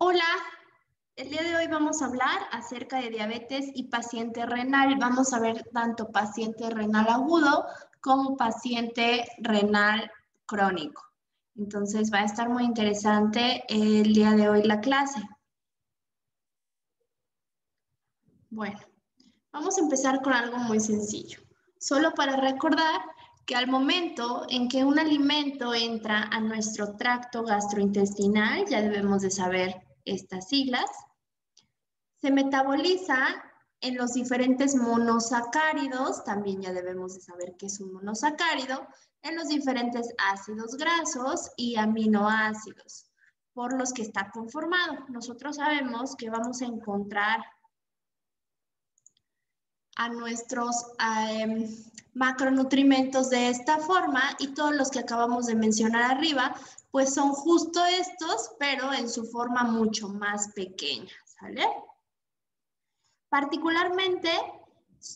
Hola, el día de hoy vamos a hablar acerca de diabetes y paciente renal. Vamos a ver tanto paciente renal agudo como paciente renal crónico. Entonces va a estar muy interesante el día de hoy la clase. Bueno, vamos a empezar con algo muy sencillo. Solo para recordar que al momento en que un alimento entra a nuestro tracto gastrointestinal, ya debemos de saber estas siglas, se metaboliza en los diferentes monosacáridos, también ya debemos de saber qué es un monosacárido, en los diferentes ácidos grasos y aminoácidos por los que está conformado. Nosotros sabemos que vamos a encontrar a nuestros macronutrimentos de esta forma y todos los que acabamos de mencionar arriba, pues son justo estos, pero en su forma mucho más pequeña, ¿sale? Particularmente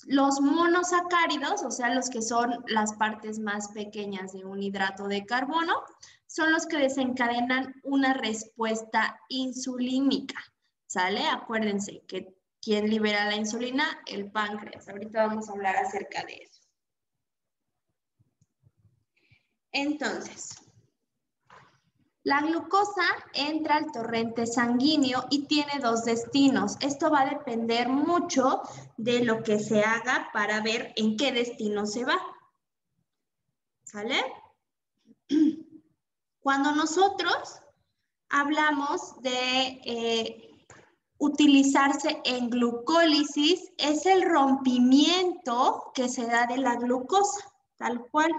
los monosacáridos, o sea, los que son las partes más pequeñas de un hidrato de carbono, son los que desencadenan una respuesta insulínica, ¿sale? Acuérdense que ¿quién libera la insulina? El páncreas. Ahorita vamos a hablar acerca de eso. Entonces, la glucosa entra al torrente sanguíneo y tiene dos destinos. Esto va a depender mucho de lo que se haga para ver en qué destino se va. ¿Sale? Cuando nosotros hablamos de utilizarse en glucólisis, es el rompimiento que se da de la glucosa, tal cual.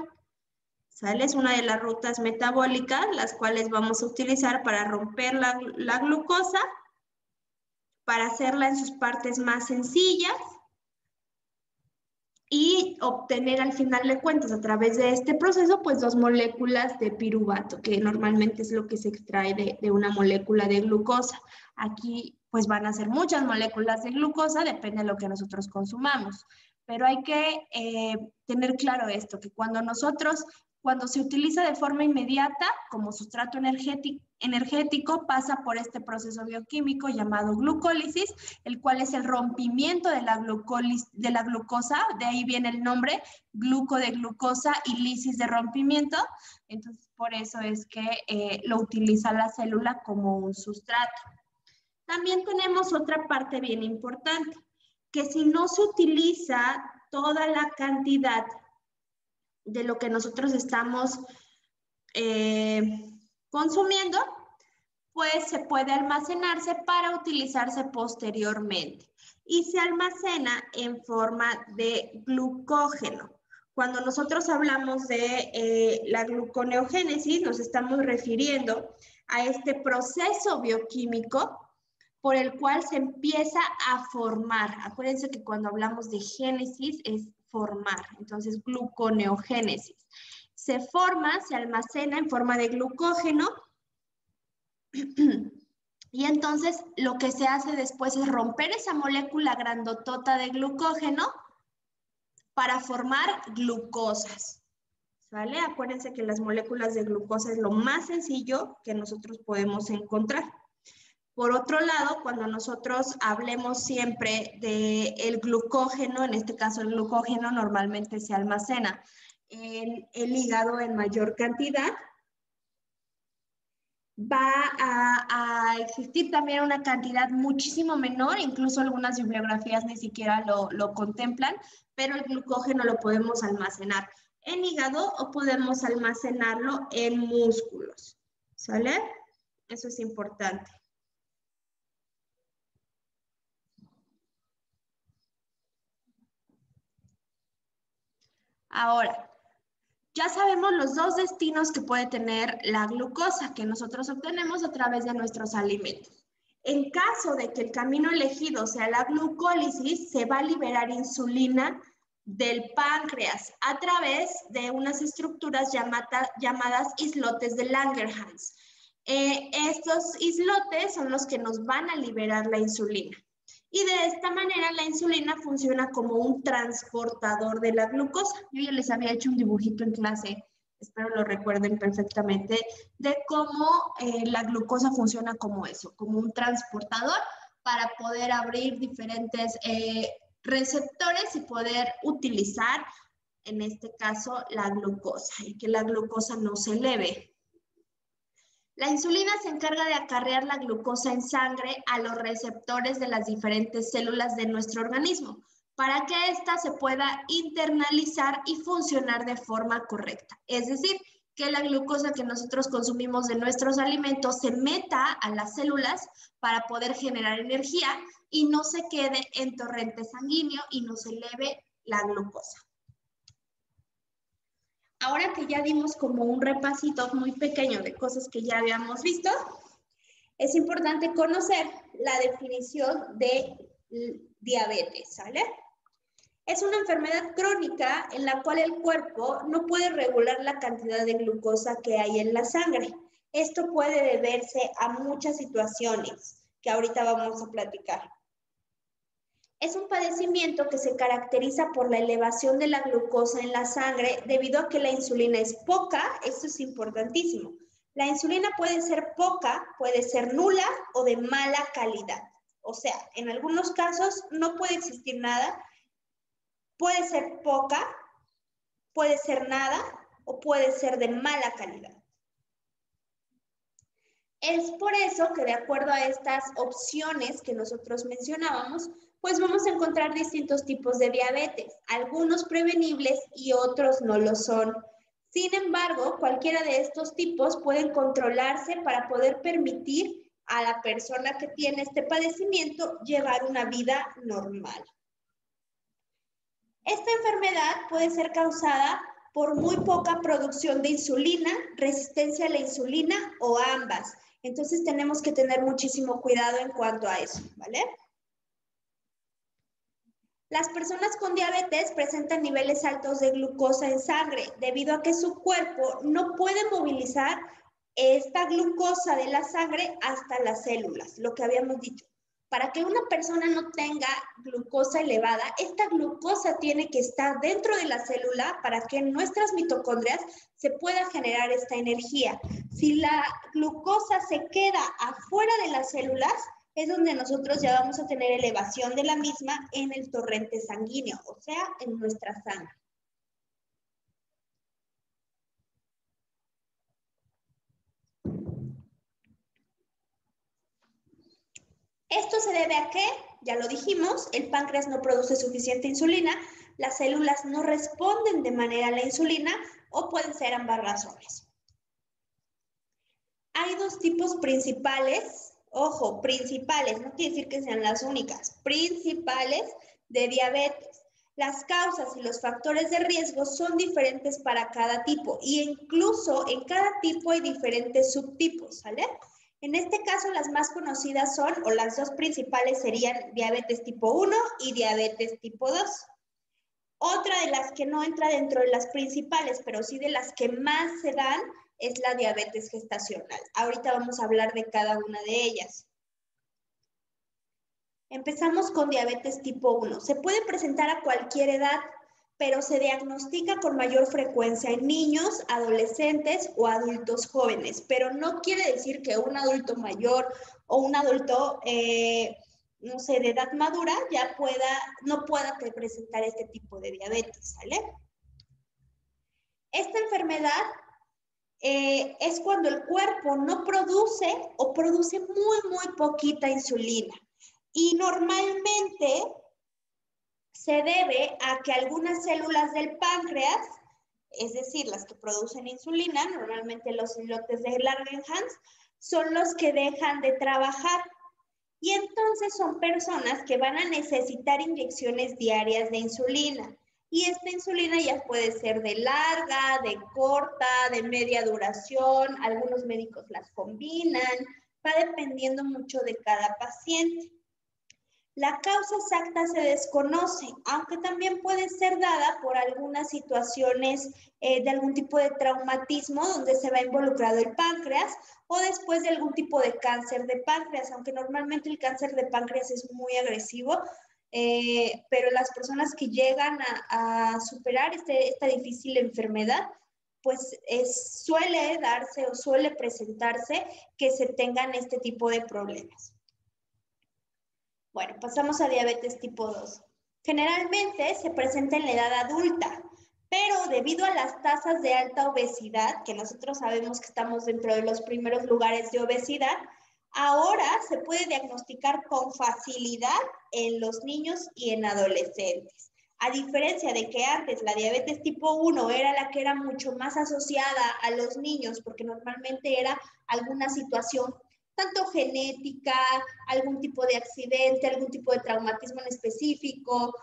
¿Sale? Es una de las rutas metabólicas, las cuales vamos a utilizar para romper la glucosa, para hacerla en sus partes más sencillas y obtener al final de cuentas a través de este proceso, pues 2 moléculas de piruvato, que normalmente es lo que se extrae de una molécula de glucosa. Aquí pues van a ser muchas moléculas de glucosa, depende de lo que nosotros consumamos. Pero hay que tener claro esto, que cuando se utiliza de forma inmediata como sustrato energético, pasa por este proceso bioquímico llamado glucólisis, el cual es el rompimiento de la glucosa, de ahí viene el nombre, gluco de glucosa y lisis de rompimiento. Entonces, por eso es que lo utiliza la célula como un sustrato. También tenemos otra parte bien importante, que si no se utiliza toda la cantidad de lo que nosotros estamos consumiendo, pues se puede almacenarse para utilizarse posteriormente. Y se almacena en forma de glucógeno. Cuando nosotros hablamos de la gluconeogénesis, nos estamos refiriendo a este proceso bioquímico por el cual se empieza a formar. Acuérdense que cuando hablamos de génesis es formar, entonces gluconeogénesis. Se forma, se almacena en forma de glucógeno y entonces lo que se hace después es romper esa molécula grandotota de glucógeno para formar glucosas. ¿Vale? Acuérdense que las moléculas de glucosa es lo más sencillo que nosotros podemos encontrar. Por otro lado, cuando nosotros hablemos siempre del glucógeno, en este caso el glucógeno normalmente se almacena en el hígado en mayor cantidad, va a existir también una cantidad muchísimo menor, incluso algunas bibliografías ni siquiera lo contemplan, pero el glucógeno lo podemos almacenar en hígado o podemos almacenarlo en músculos, ¿sale? Eso es importante. Ahora, ya sabemos los dos destinos que puede tener la glucosa que nosotros obtenemos a través de nuestros alimentos. En caso de que el camino elegido sea la glucólisis, se va a liberar insulina del páncreas a través de unas estructuras llamadas islotes de Langerhans. Estos islotes son los que nos van a liberar la insulina. Y de esta manera la insulina funciona como un transportador de la glucosa. Yo ya les había hecho un dibujito en clase espero lo recuerden perfectamente, de cómo la glucosa funciona como eso, como un transportador para poder abrir diferentes receptores y poder utilizar, en este caso, la glucosa y que la glucosa no se eleve. La insulina se encarga de acarrear la glucosa en sangre a los receptores de las diferentes células de nuestro organismo para que ésta se pueda internalizar y funcionar de forma correcta. Es decir, que la glucosa que nosotros consumimos de nuestros alimentos se meta a las células para poder generar energía y no se quede en torrente sanguíneo y no se eleve la glucosa. Ahora que ya dimos como un repasito muy pequeño de cosas que ya habíamos visto, es importante conocer la definición de diabetes, ¿sale? Es una enfermedad crónica en la cual el cuerpo no puede regular la cantidad de glucosa que hay en la sangre. Esto puede deberse a muchas situaciones que ahorita vamos a platicar. Es un padecimiento que se caracteriza por la elevación de la glucosa en la sangre debido a que la insulina es poca, esto es importantísimo. La insulina puede ser poca, puede ser nula o de mala calidad. O sea, en algunos casos no puede existir nada, puede ser poca, puede ser nada o puede ser de mala calidad. Es por eso que de acuerdo a estas opciones que nosotros mencionábamos, pues vamos a encontrar distintos tipos de diabetes, algunos prevenibles y otros no lo son. Sin embargo, cualquiera de estos tipos pueden controlarse para poder permitir a la persona que tiene este padecimiento llevar una vida normal. Esta enfermedad puede ser causada por muy poca producción de insulina, resistencia a la insulina o ambas. Entonces tenemos que tener muchísimo cuidado en cuanto a eso, ¿vale? Las personas con diabetes presentan niveles altos de glucosa en sangre debido a que su cuerpo no puede movilizar esta glucosa de la sangre hasta las células, lo que habíamos dicho. Para que una persona no tenga glucosa elevada, esta glucosa tiene que estar dentro de la célula para que en nuestras mitocondrias se pueda generar esta energía. Si la glucosa se queda afuera de las células, es donde nosotros ya vamos a tener elevación de la misma en el torrente sanguíneo, o sea, en nuestra sangre. Esto se debe a que, ya lo dijimos, el páncreas no produce suficiente insulina, las células no responden de manera a la insulina o pueden ser ambas razones. Hay dos tipos principales, ojo, principales, no quiere decir que sean las únicas, principales de diabetes. Las causas y los factores de riesgo son diferentes para cada tipo e incluso en cada tipo hay diferentes subtipos, ¿sale? En este caso, las más conocidas son, o las dos principales serían diabetes tipo 1 y diabetes tipo 2. Otra de las que no entra dentro de las principales, pero sí de las que más se dan, es la diabetes gestacional. Ahorita vamos a hablar de cada una de ellas. Empezamos con diabetes tipo 1. Se puede presentar a cualquier edad, pero se diagnostica con mayor frecuencia en niños, adolescentes o adultos jóvenes. Pero no quiere decir que un adulto mayor o un adulto, no sé, de edad madura ya no pueda presentar este tipo de diabetes, ¿sale? Esta enfermedad es cuando el cuerpo no produce o produce muy poquita insulina. Y normalmente se debe a que algunas células del páncreas, es decir, las que producen insulina, normalmente los islotes de Langerhans, son los que dejan de trabajar. Y entonces son personas que van a necesitar inyecciones diarias de insulina. Y esta insulina ya puede ser de larga, de corta, de media duración. Algunos médicos las combinan. Va dependiendo mucho de cada paciente. La causa exacta se desconoce, aunque también puede ser dada por algunas situaciones de algún tipo de traumatismo donde se va involucrado el páncreas o después de algún tipo de cáncer de páncreas, aunque normalmente el cáncer de páncreas es muy agresivo, pero las personas que llegan a superar esta difícil enfermedad, pues suele darse o suele presentarse que se tengan este tipo de problemas. Bueno, pasamos a diabetes tipo 2. Generalmente se presenta en la edad adulta, pero debido a las tasas de alta obesidad, que nosotros sabemos que estamos dentro de los primeros lugares de obesidad, ahora se puede diagnosticar con facilidad en los niños y en adolescentes. A diferencia de que antes la diabetes tipo 1 era la que era mucho más asociada a los niños, porque normalmente era alguna situación tanto genética, algún tipo de accidente, algún tipo de traumatismo en específico,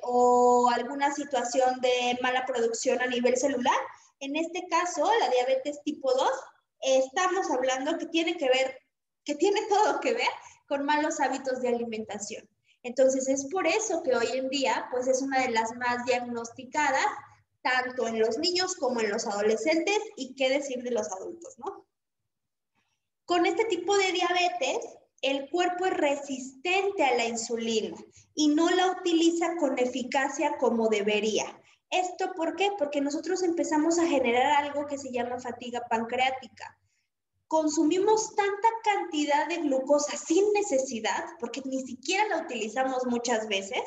o alguna situación de mala producción a nivel celular. En este caso, la diabetes tipo 2, estamos hablando que tiene todo que ver con malos hábitos de alimentación. Entonces, es por eso que hoy en día, pues es una de las más diagnosticadas, tanto en los niños como en los adolescentes, y qué decir de los adultos, ¿no? Con este tipo de diabetes, el cuerpo es resistente a la insulina y no la utiliza con eficacia como debería. ¿Esto por qué? Porque nosotros empezamos a generar algo que se llama fatiga pancreática. Consumimos tanta cantidad de glucosa sin necesidad, porque ni siquiera la utilizamos muchas veces,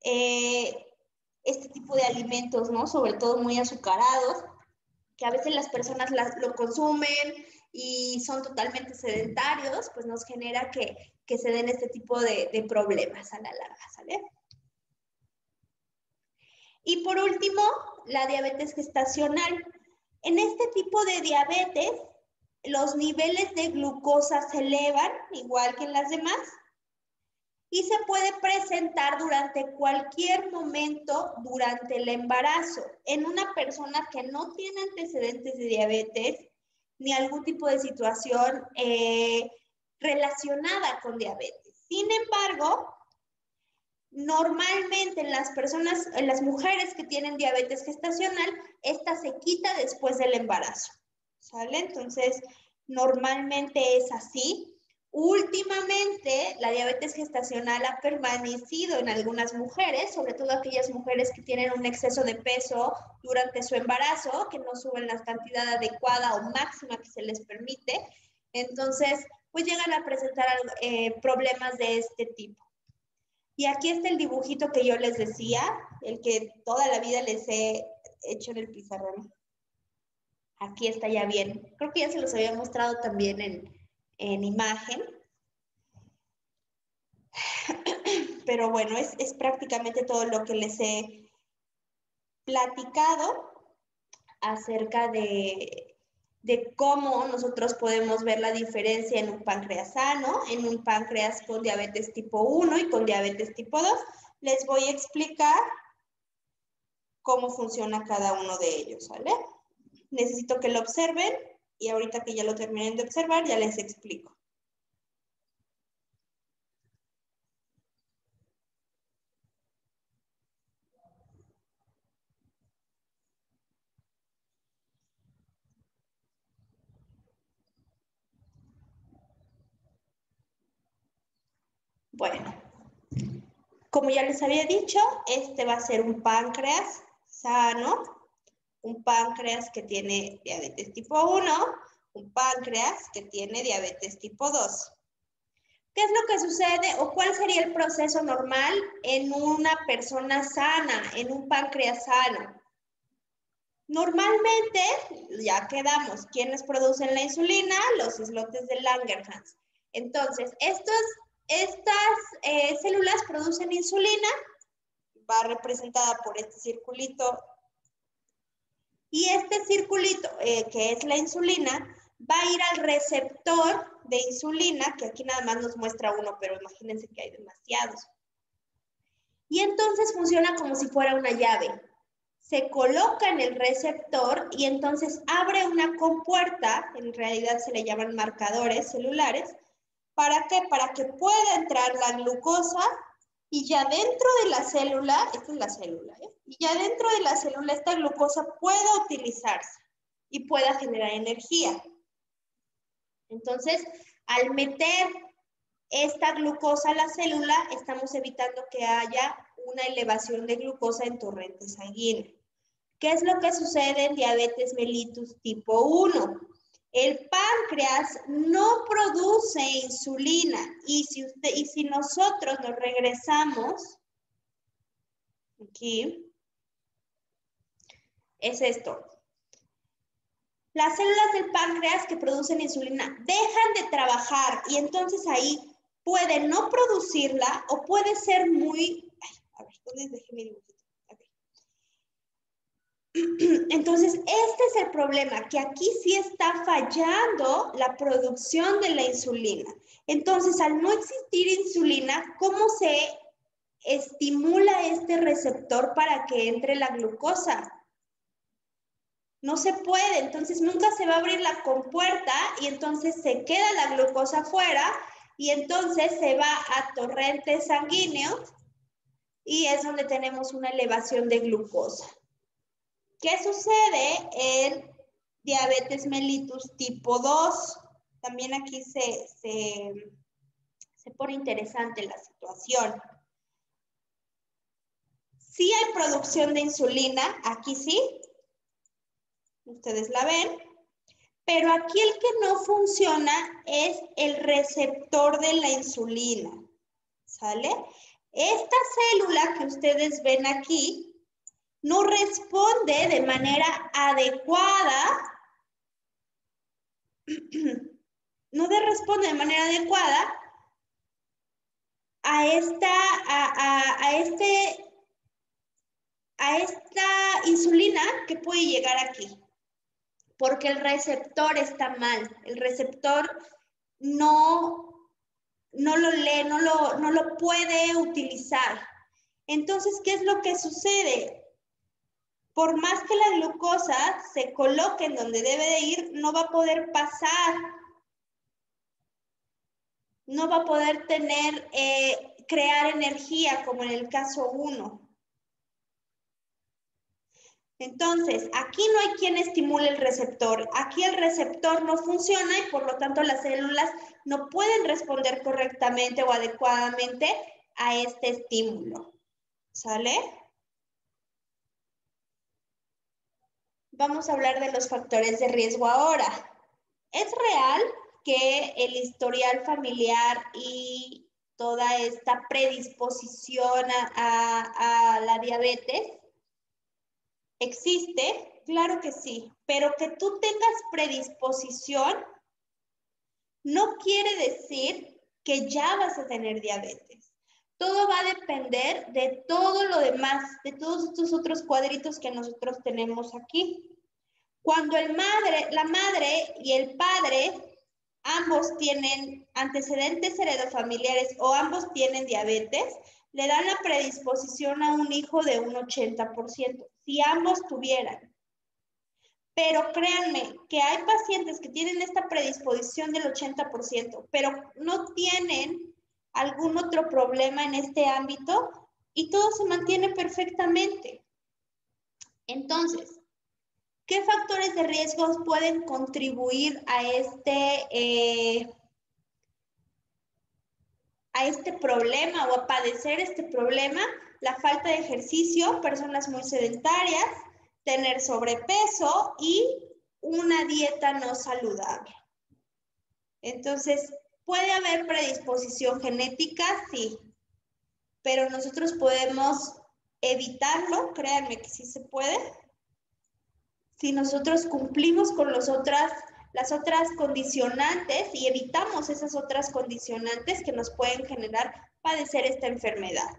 este tipo de alimentos, ¿no? Sobre todo muy azucarados, que a veces las personas lo consumen y son totalmente sedentarios, pues nos genera que se den este tipo de problemas a la larga, ¿sale? Y por último, la diabetes gestacional. En este tipo de diabetes, los niveles de glucosa se elevan, igual que en las demás, y se puede presentar durante cualquier momento durante el embarazo en una persona que no tiene antecedentes de diabetes ni algún tipo de situación relacionada con diabetes. Sin embargo, normalmente en las mujeres que tienen diabetes gestacional, esta se quita después del embarazo, ¿sale? Entonces, normalmente es así. Últimamente, la diabetes gestacional ha permanecido en algunas mujeres, sobre todo aquellas mujeres que tienen un exceso de peso durante su embarazo, que no suben la cantidad adecuada o máxima que se les permite. Entonces, pues llegan a presentar problemas de este tipo. Y aquí está el dibujito que yo les decía, el que toda la vida les he hecho en el pizarrón. Aquí está ya bien. Creo que ya se los había mostrado también en imagen. Pero bueno, es prácticamente todo lo que les he platicado acerca de cómo nosotros podemos ver la diferencia en un páncreas sano, en un páncreas con diabetes tipo 1 y con diabetes tipo 2. Les voy a explicar cómo funciona cada uno de ellos, ¿vale? Necesito que lo observen y ahorita que ya lo terminen de observar, ya les explico. Bueno, como ya les había dicho, este va a ser un páncreas sano, un páncreas que tiene diabetes tipo 1, un páncreas que tiene diabetes tipo 2. ¿Qué es lo que sucede o cuál sería el proceso normal en una persona sana, en un páncreas sano? Normalmente, ya quedamos, ¿quiénes producen la insulina? Los islotes de Langerhans. Entonces, estas células producen insulina, va representada por este circulito, y este circulito, que es la insulina, va a ir al receptor de insulina, que aquí nada más nos muestra uno, pero imagínense que hay demasiados. Y entonces funciona como si fuera una llave. Se coloca en el receptor y entonces abre una compuerta, en realidad se le llaman marcadores celulares. ¿Para qué? Para que pueda entrar la glucosa y ya dentro de la célula, esta es la célula, y ya dentro de la célula esta glucosa pueda utilizarse y pueda generar energía. Entonces, al meter esta glucosa a la célula, estamos evitando que haya una elevación de glucosa en torrente sanguíneo. ¿Qué es lo que sucede en diabetes mellitus tipo 1? El páncreas no produce insulina y si nosotros nos regresamos aquí, es esto. Las células del páncreas que producen insulina dejan de trabajar y entonces ahí puede no producirla o puede ser muy... a ver, ¿dónde dejé mi dibujito? Okay. Entonces, este es el problema, que aquí sí está fallando la producción de la insulina. Entonces, al no existir insulina, ¿cómo se estimula este receptor para que entre la glucosa? No se puede, entonces nunca se va a abrir la compuerta y entonces se queda la glucosa afuera y entonces se va a torrente sanguíneo y es donde tenemos una elevación de glucosa. ¿Qué sucede en diabetes mellitus tipo 2? También aquí se pone interesante la situación. Sí hay producción de insulina, aquí sí. Ustedes la ven, pero aquí el que no funciona es el receptor de la insulina, ¿sale? Esta célula que ustedes ven aquí no responde de manera adecuada, a esta insulina que puede llegar aquí. Porque el receptor está mal, el receptor no lo lee, no lo puede utilizar. Entonces, ¿qué es lo que sucede? Por más que la glucosa se coloque en donde debe de ir, no va a poder pasar. No va a poder crear energía como en el caso 1. Entonces, aquí no hay quien estimule el receptor. Aquí el receptor no funciona y por lo tanto las células no pueden responder correctamente o adecuadamente a este estímulo. ¿Sale? Vamos a hablar de los factores de riesgo ahora. ¿Es real que el historial familiar y toda esta predisposición a la diabetes existe? Claro que sí, pero que tú tengas predisposición no quiere decir que ya vas a tener diabetes. Todo va a depender de todo lo demás, de todos estos otros cuadritos que nosotros tenemos aquí. Cuando la madre y el padre, ambos tienen antecedentes heredofamiliares o ambos tienen diabetes, le dan la predisposición a un hijo de un 80%, si ambos tuvieran. Pero créanme que hay pacientes que tienen esta predisposición del 80%, pero no tienen algún otro problema en este ámbito y todo se mantiene perfectamente. Entonces, ¿qué factores de riesgo pueden contribuir a este problema o a padecer este problema? La falta de ejercicio, personas muy sedentarias, tener sobrepeso y una dieta no saludable. Entonces, ¿puede haber predisposición genética? Sí, pero nosotros podemos evitarlo, créanme que sí se puede, si nosotros cumplimos con las otras condicionantes y evitamos esas otras condicionantes que nos pueden generar padecer esta enfermedad.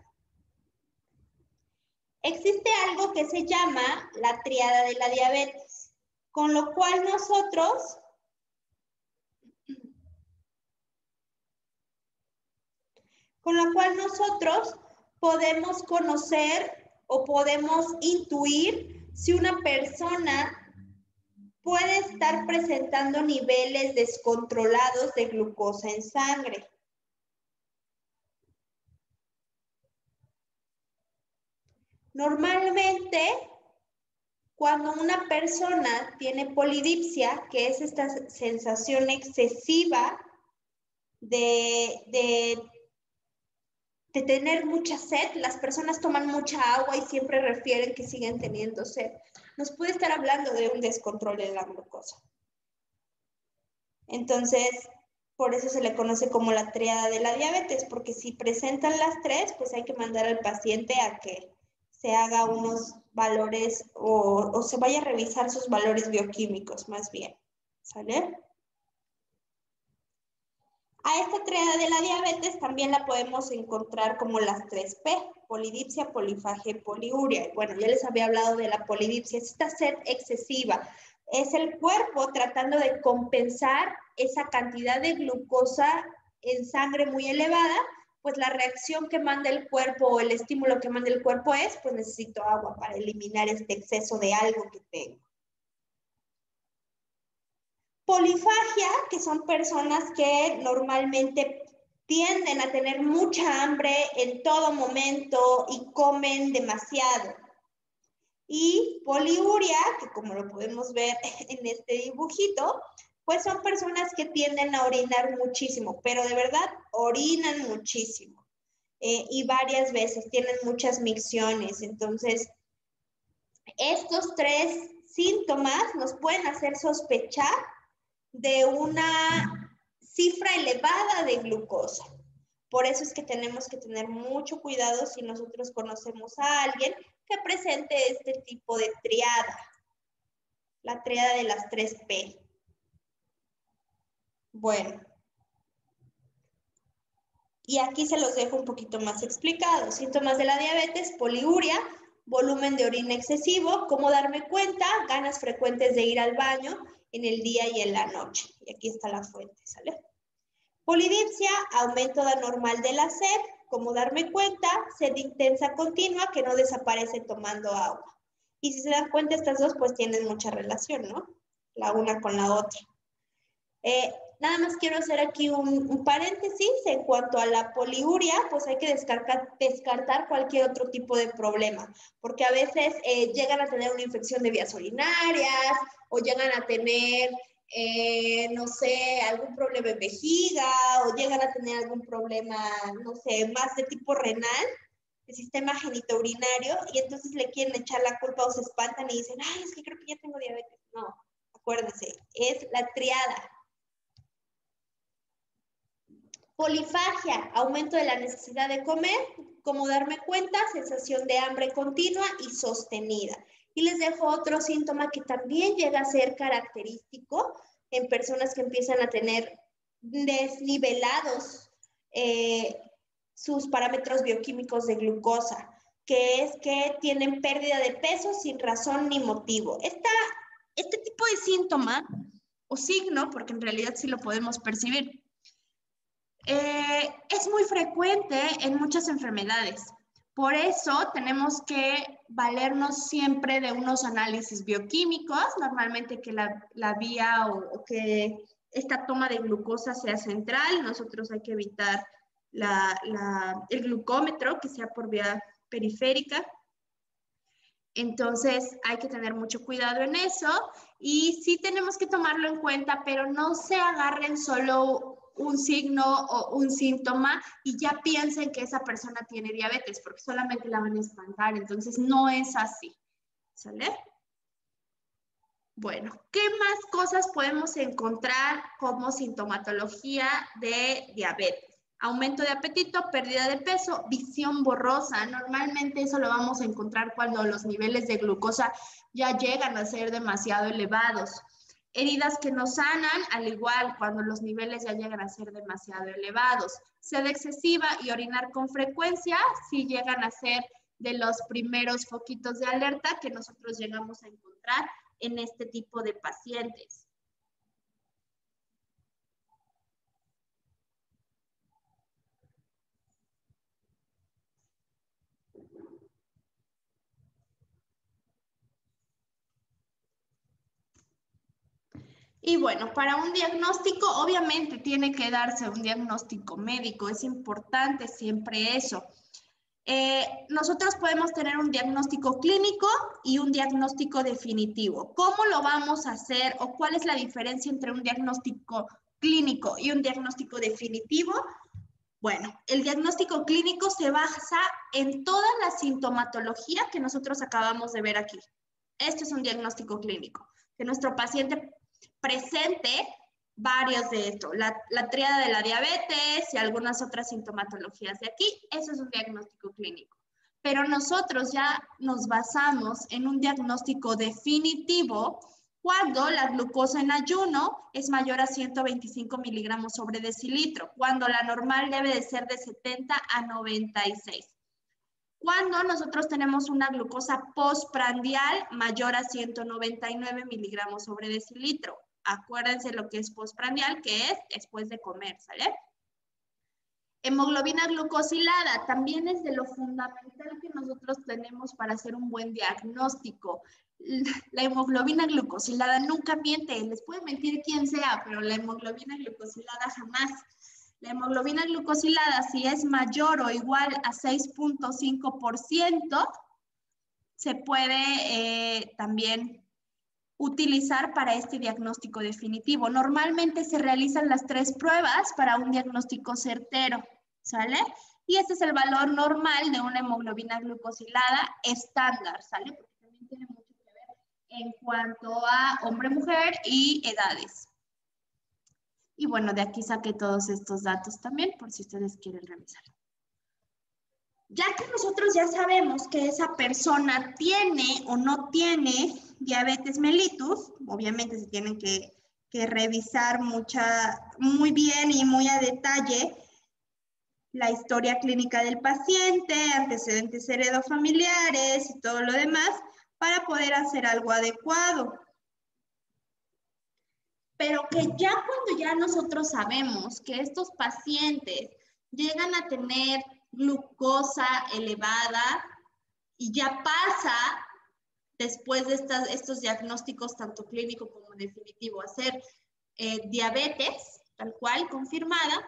Existe algo que se llama la tríada de la diabetes, con lo cual nosotros podemos conocer o podemos intuir si una persona puede estar presentando niveles descontrolados de glucosa en sangre. Normalmente, cuando una persona tiene polidipsia, que es esta sensación excesiva de tener mucha sed, las personas toman mucha agua y siempre refieren que siguen teniendo sed. nos puede estar hablando de un descontrol de la glucosa. Entonces, por eso se le conoce como la tríada de la diabetes, porque si presentan las tres, pues hay que mandar al paciente a que se haga unos valores o se vaya a revisar sus valores bioquímicos más bien, ¿sale? A esta tríada de la diabetes también la podemos encontrar como las 3P, polidipsia, polifagia y poliuria. Bueno, ya les había hablado de la polidipsia, es esta sed excesiva. Es el cuerpo tratando de compensar esa cantidad de glucosa en sangre muy elevada, pues la reacción que manda el cuerpo o el estímulo que manda el cuerpo es, pues necesito agua para eliminar este exceso de algo que tengo. Polifagia, que son personas que normalmente tienden a tener mucha hambre en todo momento y comen demasiado. Y poliuria, que como lo podemos ver en este dibujito, pues son personas que tienden a orinar muchísimo, pero de verdad orinan muchísimo. Y varias veces, tienen muchas micciones. Entonces, estos tres síntomas nos pueden hacer sospechar de una cifra elevada de glucosa. Por eso es que tenemos que tener mucho cuidado si nosotros conocemos a alguien que presente este tipo de triada, la triada de las 3P. Bueno, y aquí se los dejo un poquito más explicados. Síntomas de la diabetes: poliuria, volumen de orina excesivo, cómo darme cuenta, ganas frecuentes de ir al baño en el día y en la noche. Y aquí está la fuente, ¿sale? Polidipsia, aumento anormal de la sed, cómo darme cuenta, sed intensa continua que no desaparece tomando agua. Y si se dan cuenta, estas dos pues tienen mucha relación, ¿no? La una con la otra. Nada más quiero hacer aquí un paréntesis. En cuanto a la poliuria, pues hay que descartar cualquier otro tipo de problema, porque a veces llegan a tener una infección de vías urinarias o llegan a tener, no sé, algún problema en vejiga o llegan a tener algún problema, no sé, más de tipo renal, el sistema genitourinario, y entonces le quieren echar la culpa o se espantan y dicen, ay, es que creo que ya tengo diabetes. No, acuérdense, es la triada. Polifagia, aumento de la necesidad de comer, cómo darme cuenta, sensación de hambre continua y sostenida. Y les dejo otro síntoma que también llega a ser característico en personas que empiezan a tener desnivelados sus parámetros bioquímicos de glucosa, que es que tienen pérdida de peso sin razón ni motivo. Este tipo de síntoma o signo, porque en realidad sí lo podemos percibir, es muy frecuente en muchas enfermedades. Por eso tenemos que valernos siempre de unos análisis bioquímicos, normalmente que la vía o que esta toma de glucosa sea central. Nosotros hay que evitar el glucómetro, que sea por vía periférica. Entonces hay que tener mucho cuidado en eso y sí tenemos que tomarlo en cuenta, pero no se agarren solo un signo o un síntoma y ya piensen que esa persona tiene diabetes, porque solamente la van a espantar. Entonces no es así, ¿sale? Bueno, ¿qué más cosas podemos encontrar como sintomatología de diabetes? Aumento de apetito, pérdida de peso, visión borrosa. Normalmente eso lo vamos a encontrar cuando los niveles de glucosa ya llegan a ser demasiado elevados. Heridas que no sanan, al igual cuando los niveles ya llegan a ser demasiado elevados. Sed excesiva y orinar con frecuencia, sí llegan a ser de los primeros foquitos de alerta que nosotros llegamos a encontrar en este tipo de pacientes. Y bueno, para un diagnóstico, obviamente tiene que darse un diagnóstico médico, es importante siempre eso. Nosotros podemos tener un diagnóstico clínico y un diagnóstico definitivo. ¿Cómo lo vamos a hacer o cuál es la diferencia entre un diagnóstico clínico y un diagnóstico definitivo? Bueno, el diagnóstico clínico se basa en toda la sintomatología que nosotros acabamos de ver aquí. Esto es un diagnóstico clínico, que nuestro paciente presente varios de esto, la tríada de la diabetes y algunas otras sintomatologías de aquí, eso es un diagnóstico clínico. Pero nosotros ya nos basamos en un diagnóstico definitivo cuando la glucosa en ayuno es mayor a 125 miligramos sobre decilitro, cuando la normal debe de ser de 70 a 96. Cuando nosotros tenemos una glucosa postprandial mayor a 199 miligramos sobre decilitro. Acuérdense lo que es postprandial, que es después de comer, ¿sale? Hemoglobina glucosilada también es de lo fundamental que nosotros tenemos para hacer un buen diagnóstico. La hemoglobina glucosilada nunca miente, les puede mentir quien sea, pero la hemoglobina glucosilada jamás. La hemoglobina glucosilada, si es mayor o igual a 6.5%, se puede también utilizar para este diagnóstico definitivo. Normalmente se realizan las 3 pruebas para un diagnóstico certero, ¿sale? Y este es el valor normal de una hemoglobina glucosilada estándar, ¿sale? Porque también tiene mucho que ver en cuanto a hombre-mujer y edades. Y bueno, de aquí saqué todos estos datos también, por si ustedes quieren revisar. Ya que nosotros ya sabemos que esa persona tiene o no tiene diabetes mellitus, obviamente se tienen que revisar muy bien y muy a detalle la historia clínica del paciente, antecedentes heredofamiliares y todo lo demás para poder hacer algo adecuado. Pero que ya cuando ya nosotros sabemos que estos pacientes llegan a tener glucosa elevada y ya pasa después de estos diagnósticos tanto clínico como definitivo a ser diabetes, tal cual, confirmada,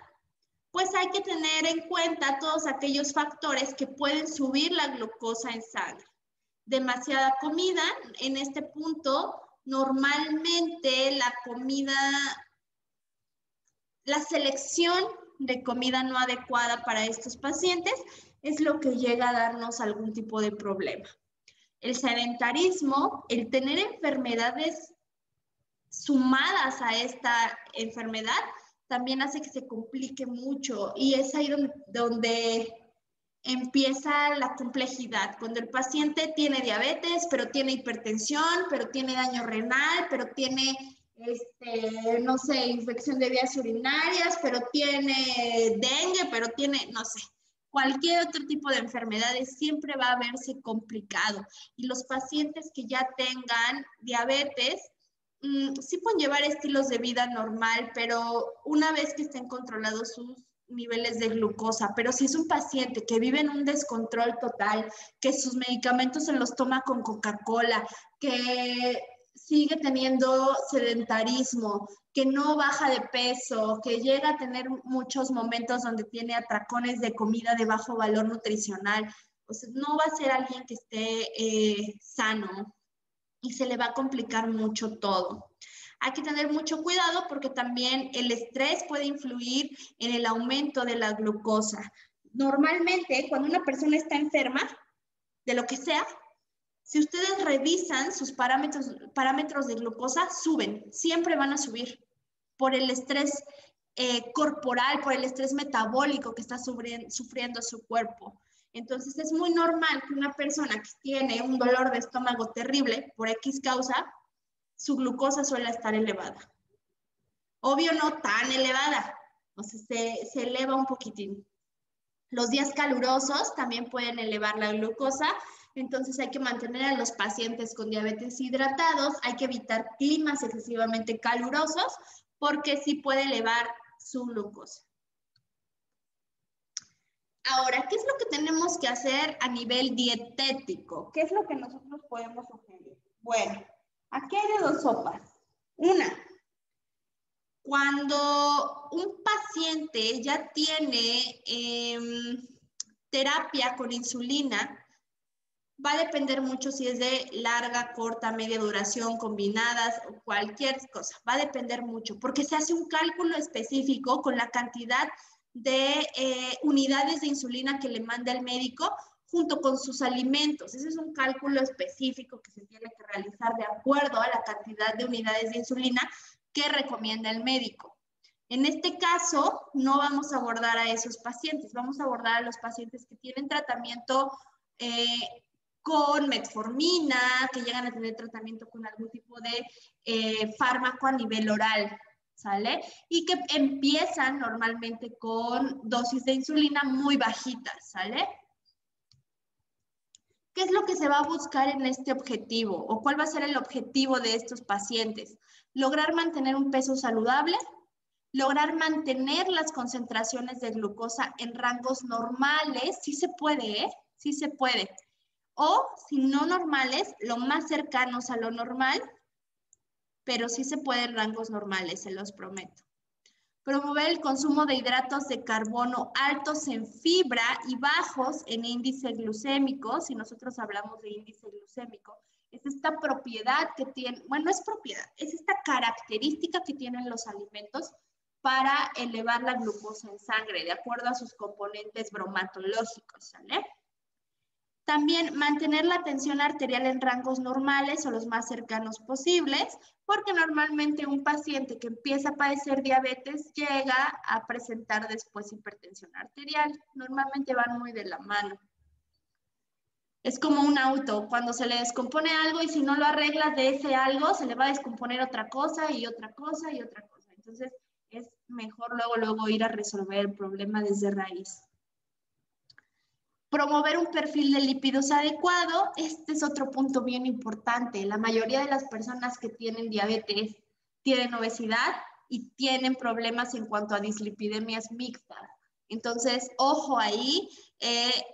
pues hay que tener en cuenta todos aquellos factores que pueden subir la glucosa en sangre. Demasiada comida, en este punto, normalmente la selección de comida no adecuada para estos pacientes es lo que llega a darnos algún tipo de problema. El sedentarismo, el tener enfermedades sumadas a esta enfermedad, también hace que se complique mucho y es ahí donde empieza la complejidad. Cuando el paciente tiene diabetes, pero tiene hipertensión, pero tiene daño renal, pero tiene, no sé, infección de vías urinarias, pero tiene dengue, pero tiene, no sé, cualquier otro tipo de enfermedades siempre va a verse complicado. Y los pacientes que ya tengan diabetes, sí pueden llevar estilos de vida normal, pero una vez que estén controlados sus niveles de glucosa, pero si es un paciente que vive en un descontrol total, que sus medicamentos se los toma con Coca-Cola, que sigue teniendo sedentarismo, que no baja de peso, que llega a tener muchos momentos donde tiene atracones de comida de bajo valor nutricional, o sea, no va a ser alguien que esté sano y se le va a complicar mucho todo. Hay que tener mucho cuidado porque también el estrés puede influir en el aumento de la glucosa. Normalmente, cuando una persona está enferma, de lo que sea, si ustedes revisan sus parámetros de glucosa, suben, siempre van a subir por el estrés corporal, por el estrés metabólico que está sufriendo su cuerpo. Entonces es muy normal que una persona que tiene un dolor de estómago terrible por X causa, su glucosa suele estar elevada. Obvio no tan elevada, o sea, se eleva un poquitín. Los días calurosos también pueden elevar la glucosa, entonces hay que mantener a los pacientes con diabetes hidratados, hay que evitar climas excesivamente calurosos porque sí puede elevar su glucosa. Ahora, ¿qué es lo que tenemos que hacer a nivel dietético? ¿Qué es lo que nosotros podemos sugerir? Bueno, aquí hay de dos sopas. Una, cuando un paciente ya tiene terapia con insulina, va a depender mucho si es de larga, corta, media duración, combinadas o cualquier cosa. Va a depender mucho porque se hace un cálculo específico con la cantidad de unidades de insulina que le manda el médico junto con sus alimentos. Ese es un cálculo específico que se tiene que realizar de acuerdo a la cantidad de unidades de insulina que recomienda el médico. En este caso, no vamos a abordar a esos pacientes, vamos a abordar a los pacientes que tienen tratamiento con metformina, que llegan a tener tratamiento con algún tipo de fármaco a nivel oral, ¿sale? Y que empiezan normalmente con dosis de insulina muy bajitas, ¿sale? ¿Qué es lo que se va a buscar en este objetivo? ¿O cuál va a ser el objetivo de estos pacientes? Lograr mantener un peso saludable, lograr mantener las concentraciones de glucosa en rangos normales, sí se puede, ¿eh? Sí se puede. O, si no normales, lo más cercanos a lo normal, pero sí se puede en rangos normales, se los prometo. Promover el consumo de hidratos de carbono altos en fibra y bajos en índice glucémico. Si nosotros hablamos de índice glucémico, es esta propiedad que tiene, bueno, no es propiedad, es esta característica que tienen los alimentos para elevar la glucosa en sangre, de acuerdo a sus componentes bromatológicos, ¿sale? También mantener la tensión arterial en rangos normales o los más cercanos posibles, porque normalmente un paciente que empieza a padecer diabetes llega a presentar después hipertensión arterial. Normalmente van muy de la mano. Es como un auto, cuando se le descompone algo y si no lo arreglas de ese algo, se le va a descomponer otra cosa y otra cosa y otra cosa. Entonces, es mejor luego ir a resolver el problema desde raíz. Promover un perfil de lípidos adecuado, este es otro punto bien importante. La mayoría de las personas que tienen diabetes tienen obesidad y tienen problemas en cuanto a dislipidemias mixtas. Entonces, ojo ahí,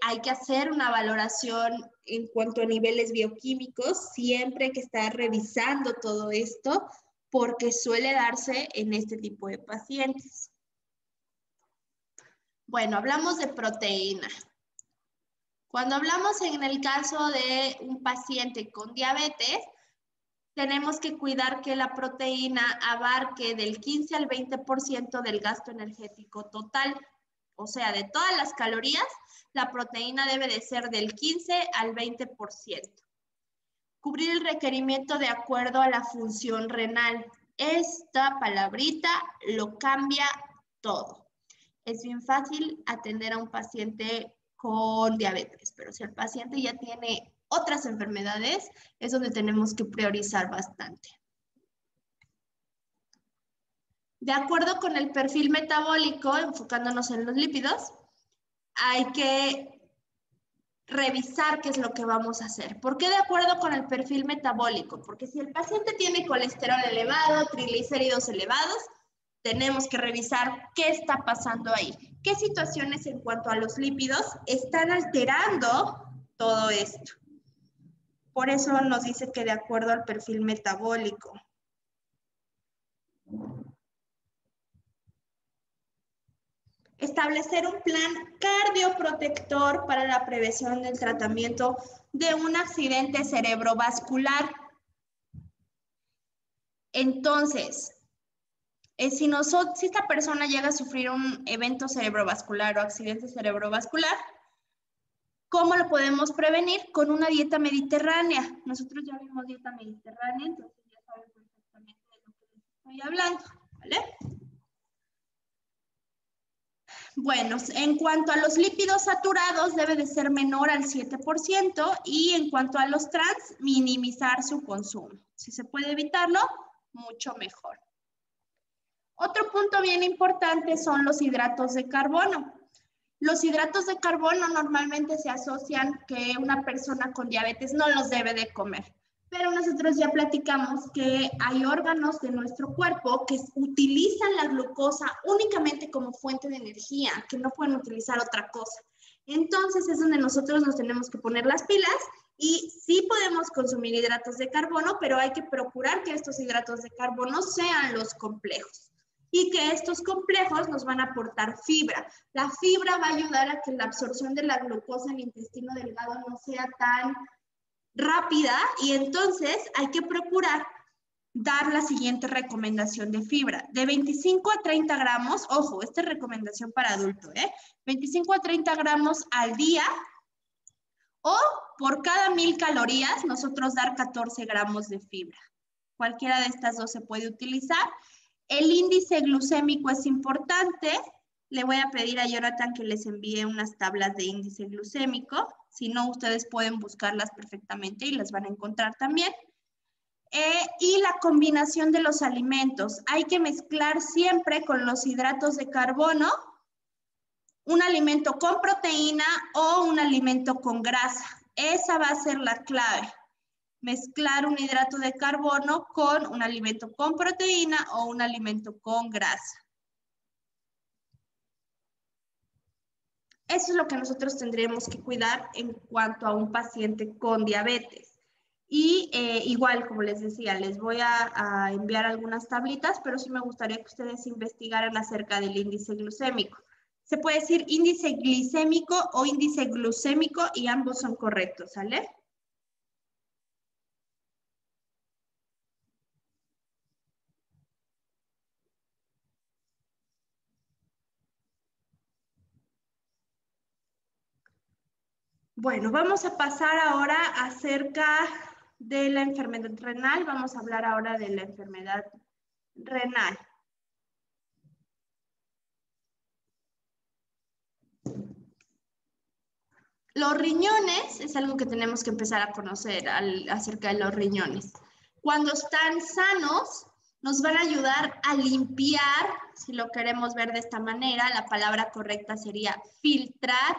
hay que hacer una valoración en cuanto a niveles bioquímicos, siempre hay que estar revisando todo esto porque suele darse en este tipo de pacientes. Bueno, hablamos de proteína. Cuando hablamos en el caso de un paciente con diabetes, tenemos que cuidar que la proteína abarque del 15 al 20% del gasto energético total. O sea, de todas las calorías, la proteína debe de ser del 15 al 20%. Cubrir el requerimiento de acuerdo a la función renal. Esta palabrita lo cambia todo. Es bien fácil atender a un paciente con diabetes, pero si el paciente ya tiene otras enfermedades, es donde tenemos que priorizar bastante. De acuerdo con el perfil metabólico, enfocándonos en los lípidos, hay que revisar qué es lo que vamos a hacer. ¿Por qué de acuerdo con el perfil metabólico? Porque si el paciente tiene colesterol elevado, triglicéridos elevados, tenemos que revisar qué está pasando ahí. ¿Qué situaciones en cuanto a los lípidos están alterando todo esto? Por eso nos dice que de acuerdo al perfil metabólico. Establecer un plan cardioprotector para la prevención del tratamiento de un accidente cerebrovascular. Entonces, si esta persona llega a sufrir un evento cerebrovascular o accidente cerebrovascular, ¿cómo lo podemos prevenir? Con una dieta mediterránea. Nosotros ya vimos dieta mediterránea, entonces ya saben perfectamente de lo que les estoy hablando, ¿vale? Bueno, en cuanto a los lípidos saturados, debe de ser menor al 7% y en cuanto a los trans, minimizar su consumo. Si se puede evitarlo, mucho mejor. Otro punto bien importante son los hidratos de carbono. Los hidratos de carbono normalmente se asocian que una persona con diabetes no los debe de comer. Pero nosotros ya platicamos que hay órganos de nuestro cuerpo que utilizan la glucosa únicamente como fuente de energía, que no pueden utilizar otra cosa. Entonces es donde nosotros nos tenemos que poner las pilas y sí podemos consumir hidratos de carbono, pero hay que procurar que estos hidratos de carbono sean los complejos y que estos complejos nos van a aportar fibra. La fibra va a ayudar a que la absorción de la glucosa en el intestino delgado no sea tan rápida y entonces hay que procurar dar la siguiente recomendación de fibra. De 25 a 30 gramos, ojo, esta es recomendación para adulto, 25 a 30 gramos al día O por cada 1000 calorías, nosotros dar 14 gramos de fibra. Cualquiera de estas dos se puede utilizar. El índice glucémico es importante. Le voy a pedir a Jonathan que les envíe unas tablas de índice glucémico. Si no, ustedes pueden buscarlas perfectamente y las van a encontrar también. Y la combinación de los alimentos. Hay que mezclar siempre con los hidratos de carbono un alimento con proteína o un alimento con grasa. Esa va a ser la clave. Mezclar un hidrato de carbono con un alimento con proteína o un alimento con grasa. Eso es lo que nosotros tendríamos que cuidar en cuanto a un paciente con diabetes. Y igual, como les decía, les voy a enviar algunas tablitas, pero sí me gustaría que ustedes investigaran acerca del índice glucémico. Se puede decir índice glicémico o índice glucémico y ambos son correctos, ¿sale? Bueno, vamos a pasar ahora acerca de la enfermedad renal. Vamos a hablar ahora de la enfermedad renal. Los riñones es algo que tenemos que empezar a conocer acerca de los riñones. Cuando están sanos, nos van a ayudar a limpiar, si lo queremos ver de esta manera, la palabra correcta sería filtrar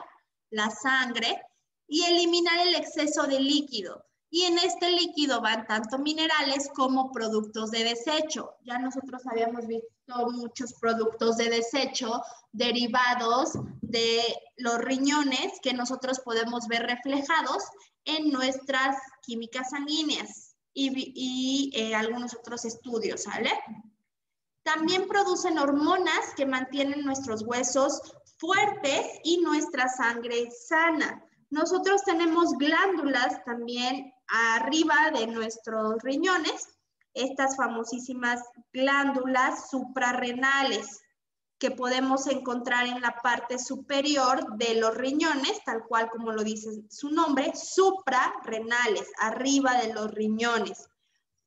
la sangre y eliminar el exceso de líquido. Y en este líquido van tanto minerales como productos de desecho. Ya nosotros habíamos visto muchos productos de desecho derivados de los riñones que nosotros podemos ver reflejados en nuestras químicas sanguíneas y algunos otros estudios, ¿sale? También producen hormonas que mantienen nuestros huesos fuertes y nuestra sangre sana. Nosotros tenemos glándulas también arriba de nuestros riñones, estas famosísimas glándulas suprarrenales que podemos encontrar en la parte superior de los riñones, tal cual como lo dice su nombre, suprarrenales, arriba de los riñones.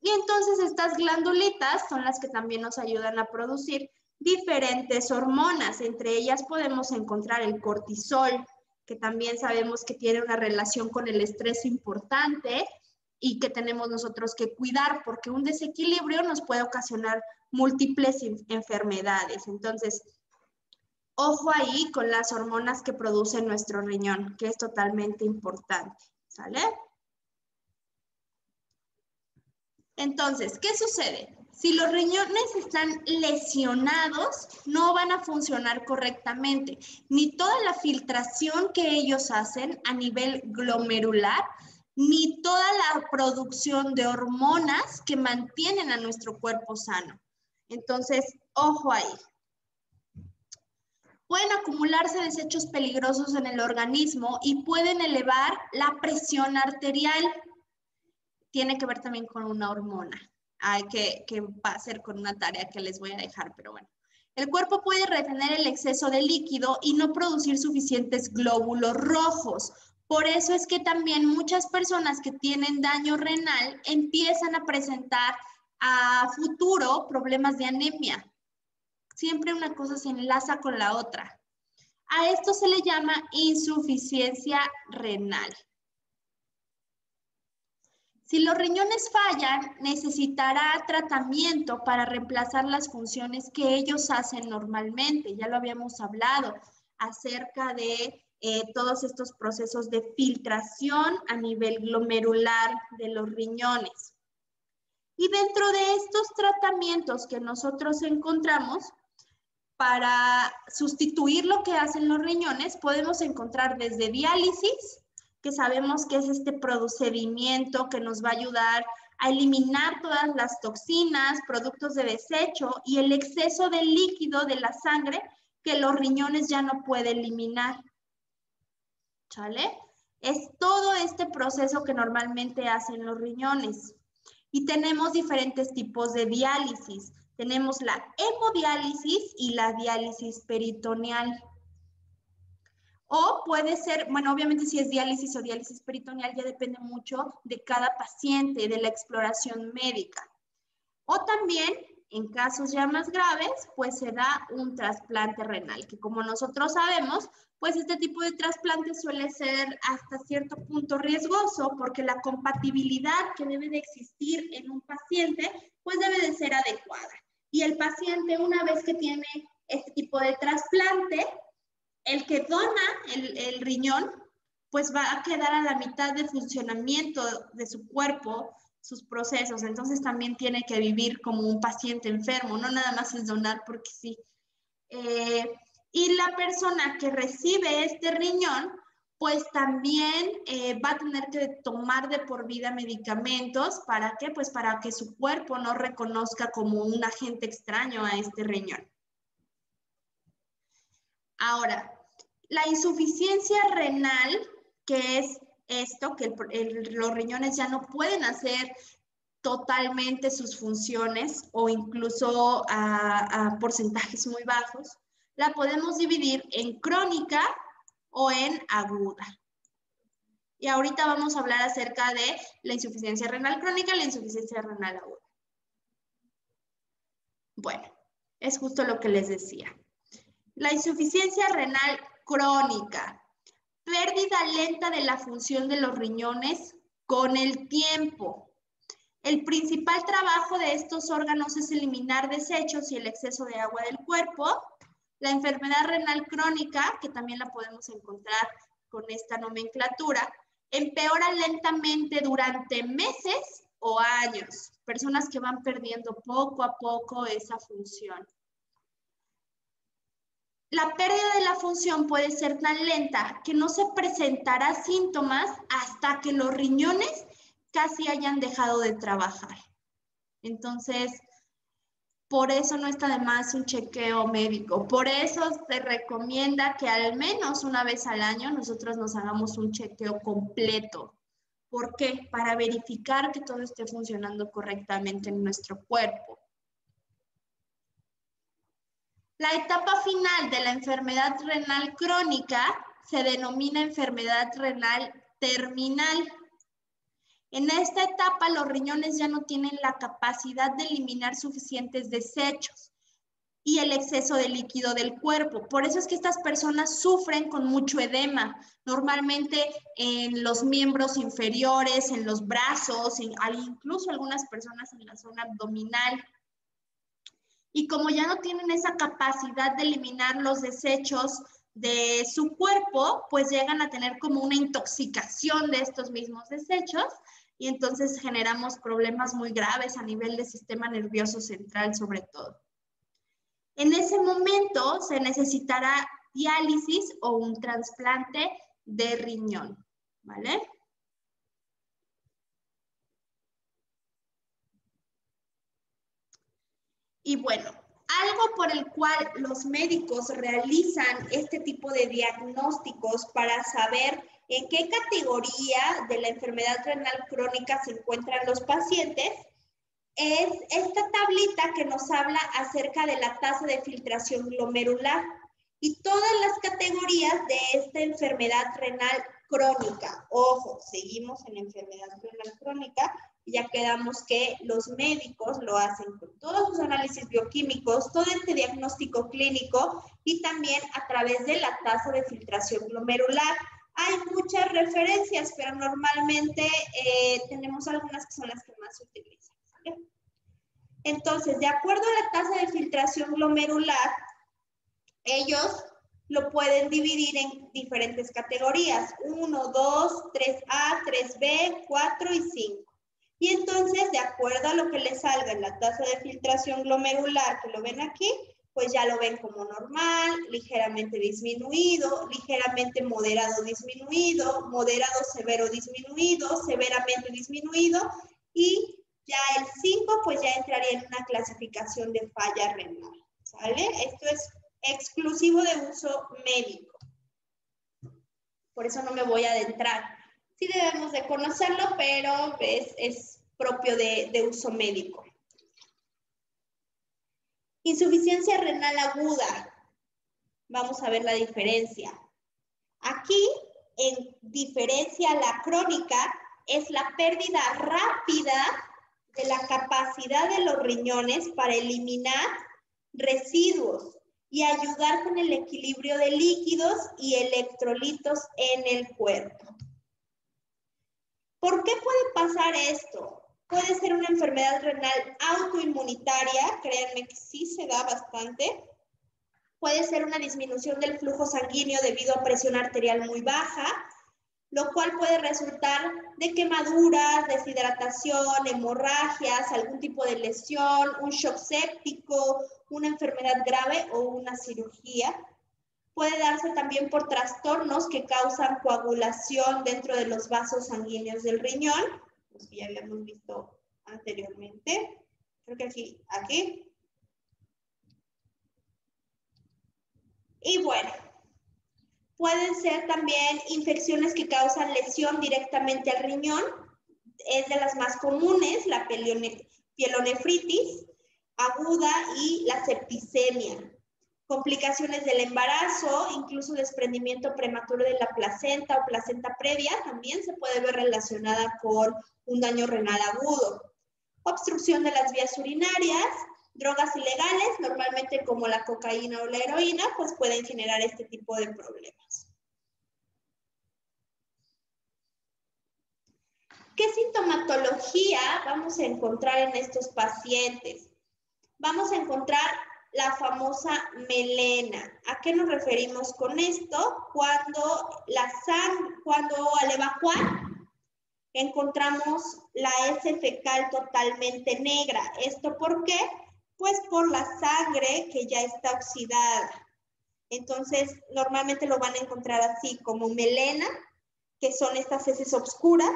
Y entonces estas glandulitas son las que también nos ayudan a producir diferentes hormonas. Entre ellas podemos encontrar el cortisol, que también sabemos que tiene una relación con el estrés importante y que tenemos nosotros que cuidar porque un desequilibrio nos puede ocasionar múltiples enfermedades. Entonces, ojo ahí con las hormonas que produce nuestro riñón, que es totalmente importante, ¿sale? Entonces, ¿qué sucede? Si los riñones están lesionados, no van a funcionar correctamente, ni toda la filtración que ellos hacen a nivel glomerular, ni toda la producción de hormonas que mantienen a nuestro cuerpo sano. Entonces, ojo ahí. Pueden acumularse desechos peligrosos en el organismo y pueden elevar la presión arterial. Tiene que ver también con una hormona, que va a ser con una tarea que les voy a dejar, pero bueno. El cuerpo puede retener el exceso de líquido y no producir suficientes glóbulos rojos. Por eso es que también muchas personas que tienen daño renal empiezan a presentar a futuro problemas de anemia. Siempre una cosa se enlaza con la otra. A esto se le llama insuficiencia renal. Si los riñones fallan, necesitará tratamiento para reemplazar las funciones que ellos hacen normalmente. Ya lo habíamos hablado acerca de todos estos procesos de filtración a nivel glomerular de los riñones. Y dentro de estos tratamientos que nosotros encontramos, para sustituir lo que hacen los riñones, podemos encontrar desde diálisis, que sabemos que es este procedimiento que nos va a ayudar a eliminar todas las toxinas, productos de desecho y el exceso de líquido de la sangre que los riñones ya no pueden eliminar. ¿Sale? Es todo este proceso que normalmente hacen los riñones. Y tenemos diferentes tipos de diálisis. Tenemos la hemodiálisis y la diálisis peritoneal. O puede ser, bueno, obviamente si es diálisis o diálisis peritoneal ya depende mucho de cada paciente, de la exploración médica. O también, en casos ya más graves, pues se da un trasplante renal, que como nosotros sabemos, pues este tipo de trasplante suele ser hasta cierto punto riesgoso porque la compatibilidad que debe de existir en un paciente, pues debe de ser adecuada. Y el paciente, una vez que tiene este tipo de trasplante, el que dona el riñón, pues va a quedar a la mitad de funcionamiento de su cuerpo, sus procesos. Entonces también tiene que vivir como un paciente enfermo, no nada más es donar porque sí. Y la persona que recibe este riñón, pues también va a tener que tomar de por vida medicamentos. ¿Para qué? Pues para que su cuerpo no reconozca como un agente extraño a este riñón. Ahora, la insuficiencia renal, que es esto, que los riñones ya no pueden hacer totalmente sus funciones o incluso a porcentajes muy bajos, la podemos dividir en crónica o en aguda. Y ahorita vamos a hablar acerca de la insuficiencia renal crónica y la insuficiencia renal aguda. Bueno, es justo lo que les decía. La insuficiencia renal crónica, pérdida lenta de la función de los riñones con el tiempo. El principal trabajo de estos órganos es eliminar desechos y el exceso de agua del cuerpo. La enfermedad renal crónica, que también la podemos encontrar con esta nomenclatura, empeora lentamente durante meses o años. Personas que van perdiendo poco a poco esa función. La pérdida de la función puede ser tan lenta que no se presentará síntomas hasta que los riñones casi hayan dejado de trabajar. Entonces, por eso no está de más un chequeo médico. Por eso se recomienda que al menos una vez al año nosotros nos hagamos un chequeo completo. ¿Por qué? Para verificar que todo esté funcionando correctamente en nuestro cuerpo. La etapa final de la enfermedad renal crónica se denomina enfermedad renal terminal. En esta etapa, los riñones ya no tienen la capacidad de eliminar suficientes desechos y el exceso de líquido del cuerpo. Por eso es que estas personas sufren con mucho edema, normalmente en los miembros inferiores, en los brazos, incluso algunas personas en la zona abdominal. Y como ya no tienen esa capacidad de eliminar los desechos de su cuerpo, pues llegan a tener como una intoxicación de estos mismos desechos y entonces generamos problemas muy graves a nivel del sistema nervioso central sobre todo. En ese momento se necesitará diálisis o un trasplante de riñón, ¿vale? Y bueno, algo por el cual los médicos realizan este tipo de diagnósticos para saber en qué categoría de la enfermedad renal crónica se encuentran los pacientes es esta tablita que nos habla acerca de la tasa de filtración glomerular y todas las categorías de esta enfermedad renal crónica. Ojo, seguimos en enfermedad renal crónica y ya quedamos que los médicos lo hacen con todos sus análisis bioquímicos, todo este diagnóstico clínico y también a través de la tasa de filtración glomerular. Hay muchas referencias, pero normalmente tenemos algunas que son las que más se utilizan. ¿Vale? Entonces, de acuerdo a la tasa de filtración glomerular, ellos lo pueden dividir en diferentes categorías, 1, 2, 3A, 3B, 4 y 5. Y entonces, de acuerdo a lo que les salga en la tasa de filtración glomerular, que lo ven aquí, pues ya lo ven como normal, ligeramente disminuido, ligeramente moderado disminuido, moderado severo disminuido, severamente disminuido y ya el 5 pues ya entraría en una clasificación de falla renal, ¿sale? Esto es exclusivo de uso médico. Por eso no me voy a adentrar. Sí debemos de conocerlo, pero es propio de uso médico. Insuficiencia renal aguda. Vamos a ver la diferencia. Aquí, en diferencia a la crónica, es la pérdida rápida de la capacidad de los riñones para eliminar residuos y ayudar con el equilibrio de líquidos y electrolitos en el cuerpo. ¿Por qué puede pasar esto? Puede ser una enfermedad renal autoinmunitaria, créanme que sí se da bastante. Puede ser una disminución del flujo sanguíneo debido a presión arterial muy baja, lo cual puede resultar de quemaduras, deshidratación, hemorragias, algún tipo de lesión, un shock séptico, una enfermedad grave o una cirugía. Puede darse también por trastornos que causan coagulación dentro de los vasos sanguíneos del riñón, los que ya habíamos visto anteriormente. Creo que aquí. Y bueno, pueden ser también infecciones que causan lesión directamente al riñón. Es de las más comunes, la pielonefritis aguda y la septicemia. Complicaciones del embarazo, incluso desprendimiento prematuro de la placenta o placenta previa, también se puede ver relacionada con un daño renal agudo. Obstrucción de las vías urinarias, drogas ilegales, normalmente como la cocaína o la heroína, pues pueden generar este tipo de problemas. ¿Qué sintomatología vamos a encontrar en estos pacientes? Vamos a encontrar la famosa melena. ¿A qué nos referimos con esto? Cuando al evacuar encontramos la heces fecal totalmente negra. ¿Esto por qué? Pues por la sangre que ya está oxidada. Entonces, normalmente lo van a encontrar así como melena, que son estas heces oscuras,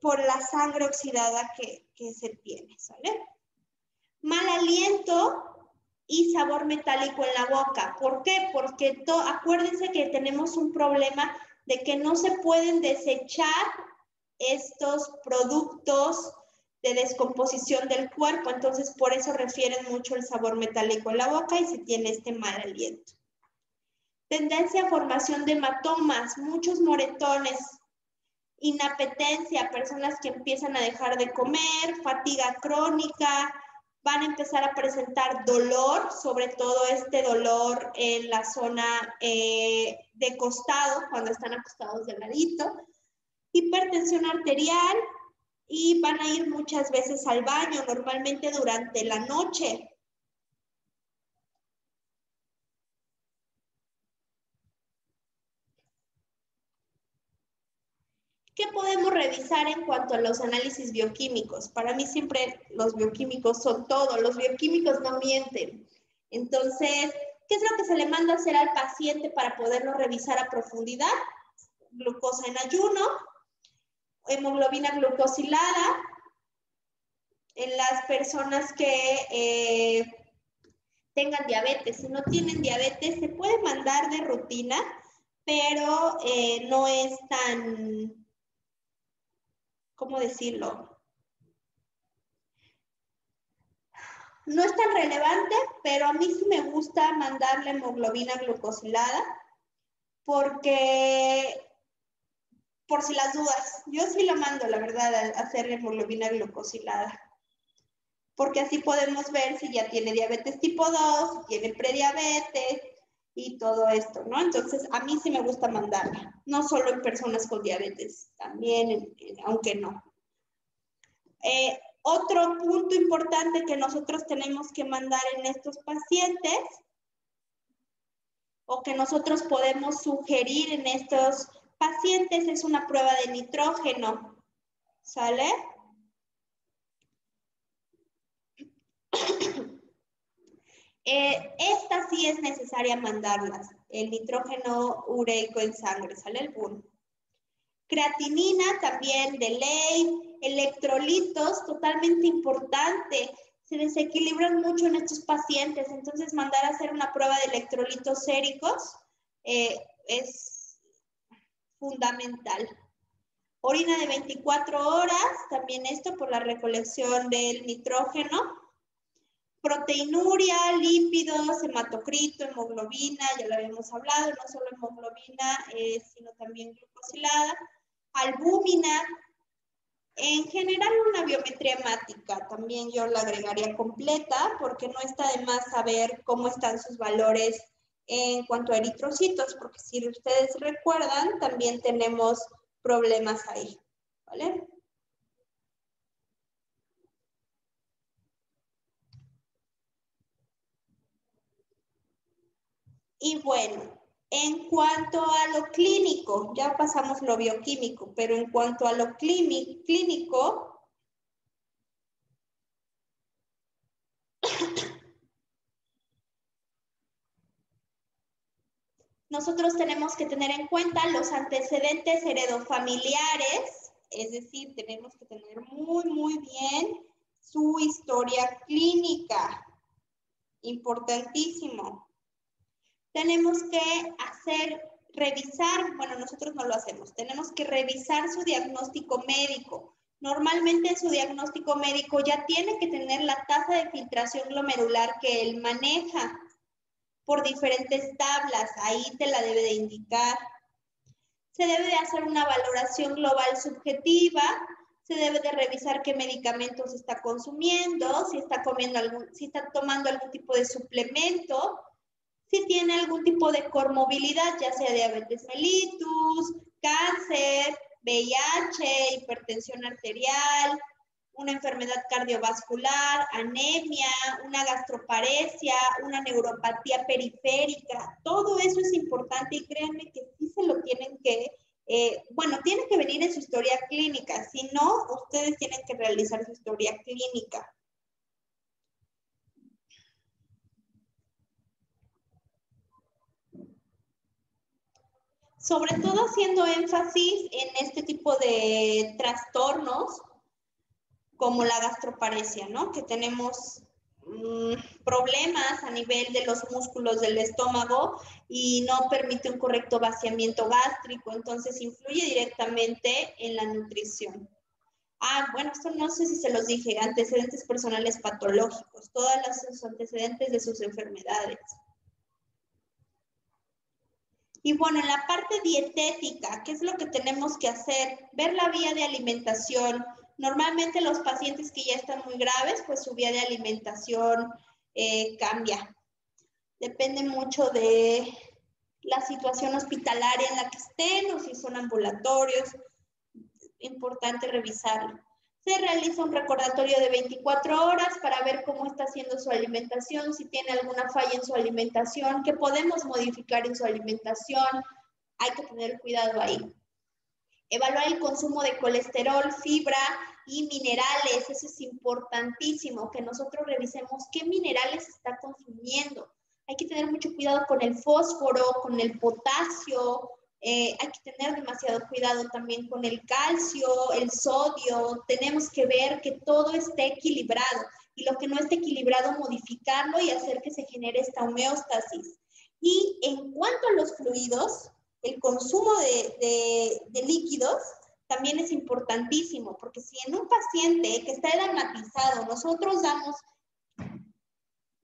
por la sangre oxidada que se tiene, ¿sale? Mal aliento y sabor metálico en la boca. ¿Por qué? Porque acuérdense que tenemos un problema de que no se pueden desechar estos productos de descomposición del cuerpo, entonces por eso refieren mucho el sabor metálico en la boca y se tiene este mal aliento. Tendencia a formación de hematomas, muchos moretones, inapetencia, personas que empiezan a dejar de comer, fatiga crónica, van a empezar a presentar dolor, sobre todo este dolor en la zona de costado, cuando están acostados de ladito, hipertensión arterial y van a ir muchas veces al baño, normalmente durante la noche. ¿Qué podemos revisar en cuanto a los análisis bioquímicos? Para mí siempre los bioquímicos son todo, los bioquímicos no mienten. Entonces, ¿qué es lo que se le manda a hacer al paciente para poderlo revisar a profundidad? Glucosa en ayuno, hemoglobina glucosilada. En las personas que tengan diabetes, si no tienen diabetes, se puede mandar de rutina, pero no es tan... ¿cómo decirlo? No es tan relevante, pero a mí sí me gusta mandar la hemoglobina glucosilada porque, por si las dudas, yo sí lo mando, la verdad, a hacer la hemoglobina glucosilada. Porque así podemos ver si ya tiene diabetes tipo 2, si tiene prediabetes y todo esto, ¿no? Entonces, a mí sí me gusta mandarla, no solo en personas con diabetes, también, aunque no. Otro punto importante que nosotros tenemos que mandar en estos pacientes o que nosotros podemos sugerir en estos pacientes es una prueba de nitrógeno, ¿sale? Esta sí es necesaria mandarlas, el nitrógeno ureico en sangre, ¿sale? El BUN. Creatinina también de ley, electrolitos, totalmente importante. Se desequilibran mucho en estos pacientes, entonces mandar a hacer una prueba de electrolitos séricos es fundamental. Orina de 24 horas, también esto por la recolección del nitrógeno. Proteinuria, lípidos, hematocrito, hemoglobina, ya lo habíamos hablado, no solo hemoglobina, sino también glucosilada, albúmina. En general, una biometría hemática, también yo la agregaría completa, porque no está de más saber cómo están sus valores en cuanto a eritrocitos, porque si ustedes recuerdan, también tenemos problemas ahí, ¿vale? Y bueno, en cuanto a lo clínico, ya pasamos lo bioquímico, pero en cuanto a lo clínico, nosotros tenemos que tener en cuenta los antecedentes heredofamiliares, es decir, tenemos que tener muy bien su historia clínica, importantísimo. Tenemos que revisar, bueno, nosotros no lo hacemos, tenemos que revisar su diagnóstico médico. Normalmente en su diagnóstico médico ya tiene que tener la tasa de filtración glomerular que él maneja por diferentes tablas, ahí te la debe de indicar. Se debe de hacer una valoración global subjetiva, se debe de revisar qué medicamentos está consumiendo, si está tomando algún tipo de suplemento, si tiene algún tipo de comorbilidad, ya sea diabetes mellitus, cáncer, VIH, hipertensión arterial, una enfermedad cardiovascular, anemia, una gastroparesia, una neuropatía periférica. Todo eso es importante y créanme que sí se lo tienen que, bueno, tiene que venir en su historia clínica. Si no, ustedes tienen que realizar su historia clínica. Sobre todo haciendo énfasis en este tipo de trastornos como la gastroparesia, ¿no? Que tenemos problemas a nivel de los músculos del estómago y no permite un correcto vaciamiento gástrico, entonces influye directamente en la nutrición. Ah, bueno, esto no sé si se los dije, antecedentes personales patológicos, todos los antecedentes de sus enfermedades. Y bueno, en la parte dietética, ¿qué es lo que tenemos que hacer? Ver la vía de alimentación. Normalmente los pacientes que ya están muy graves, pues su vía de alimentación cambia. Depende mucho de la situación hospitalaria en la que estén o si son ambulatorios. Importante revisarlo. Se realiza un recordatorio de 24 horas para ver cómo está haciendo su alimentación, si tiene alguna falla en su alimentación, qué podemos modificar en su alimentación. Hay que tener cuidado ahí. Evaluar el consumo de colesterol, fibra y minerales. Eso es importantísimo, que nosotros revisemos qué minerales está consumiendo. Hay que tener mucho cuidado con el fósforo, con el potasio. Hay que tener demasiado cuidado también con el calcio, el sodio. Tenemos que ver que todo esté equilibrado y lo que no esté equilibrado, modificarlo y hacer que se genere esta homeostasis. Y en cuanto a los fluidos, el consumo de líquidos también es importantísimo, porque si en un paciente que está edematizado nosotros damos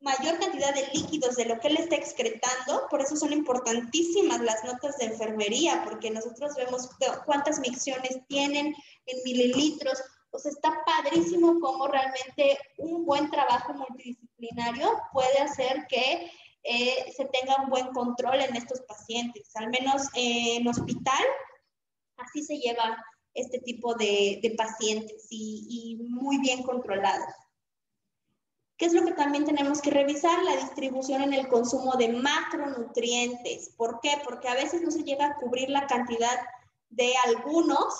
mayor cantidad de líquidos de lo que él está excretando, por eso son importantísimas las notas de enfermería, porque nosotros vemos cuántas micciones tienen en mililitros. Pues está padrísimo cómo realmente un buen trabajo multidisciplinario puede hacer que se tenga un buen control en estos pacientes. Al menos en hospital, así se lleva este tipo de pacientes y muy bien controlados. ¿Qué es lo que también tenemos que revisar? La distribución en el consumo de macronutrientes. ¿Por qué? Porque a veces no se llega a cubrir la cantidad de algunos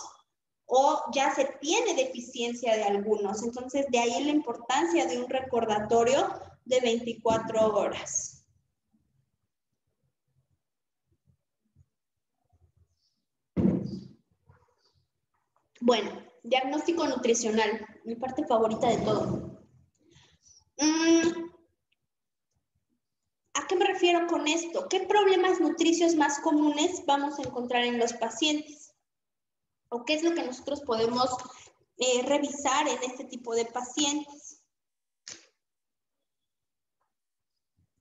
o ya se tiene deficiencia de algunos. Entonces, de ahí la importancia de un recordatorio de 24 horas. Bueno, diagnóstico nutricional, mi parte favorita de todo. ¿A qué me refiero con esto? ¿Qué problemas nutricios más comunes vamos a encontrar en los pacientes? ¿O qué es lo que nosotros podemos revisar en este tipo de pacientes?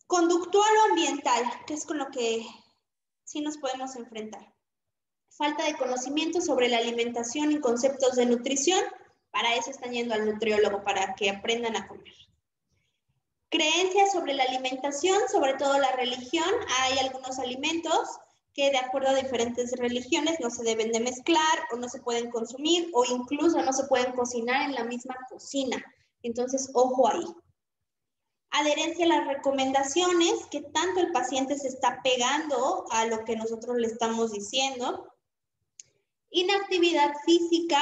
Conductual o ambiental, que es con lo que sí nos podemos enfrentar. Falta de conocimiento sobre la alimentación y conceptos de nutrición. Para eso están yendo al nutriólogo, para que aprendan a comer. Creencias sobre la alimentación, sobre todo la religión. Hay algunos alimentos que de acuerdo a diferentes religiones no se deben de mezclar o no se pueden consumir o incluso no se pueden cocinar en la misma cocina. Entonces, ojo ahí. Adherencia a las recomendaciones, que tanto el paciente se está pegando a lo que nosotros le estamos diciendo. Inactividad física,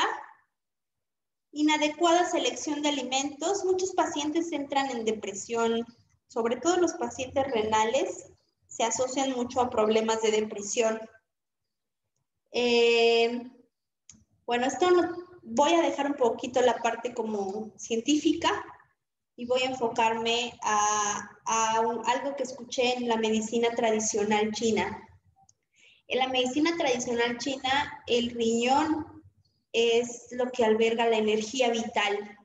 inadecuada selección de alimentos. Muchos pacientes entran en depresión, sobre todo los pacientes renales, se asocian mucho a problemas de depresión. Bueno, esto voy a dejar un poquito la parte como científica y voy a enfocarme a algo que escuché en la medicina tradicional china. En la medicina tradicional china, el riñón es lo que alberga la energía vital.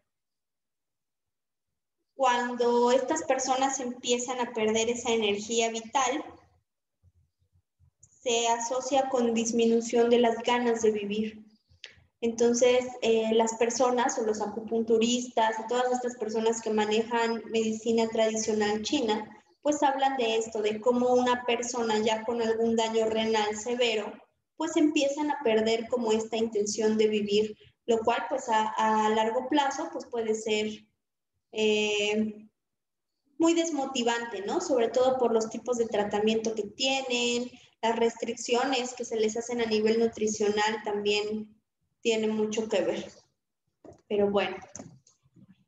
Cuando estas personas empiezan a perder esa energía vital, se asocia con disminución de las ganas de vivir. Entonces, las personas o los acupunturistas y todas estas personas que manejan medicina tradicional china, pues hablan de esto, de cómo una persona ya con algún daño renal severo, pues empiezan a perder como esta intención de vivir, lo cual pues a largo plazo pues puede ser muy desmotivante, ¿no? Sobre todo por los tipos de tratamiento que tienen, las restricciones que se les hacen a nivel nutricional también tienen mucho que ver. Pero bueno,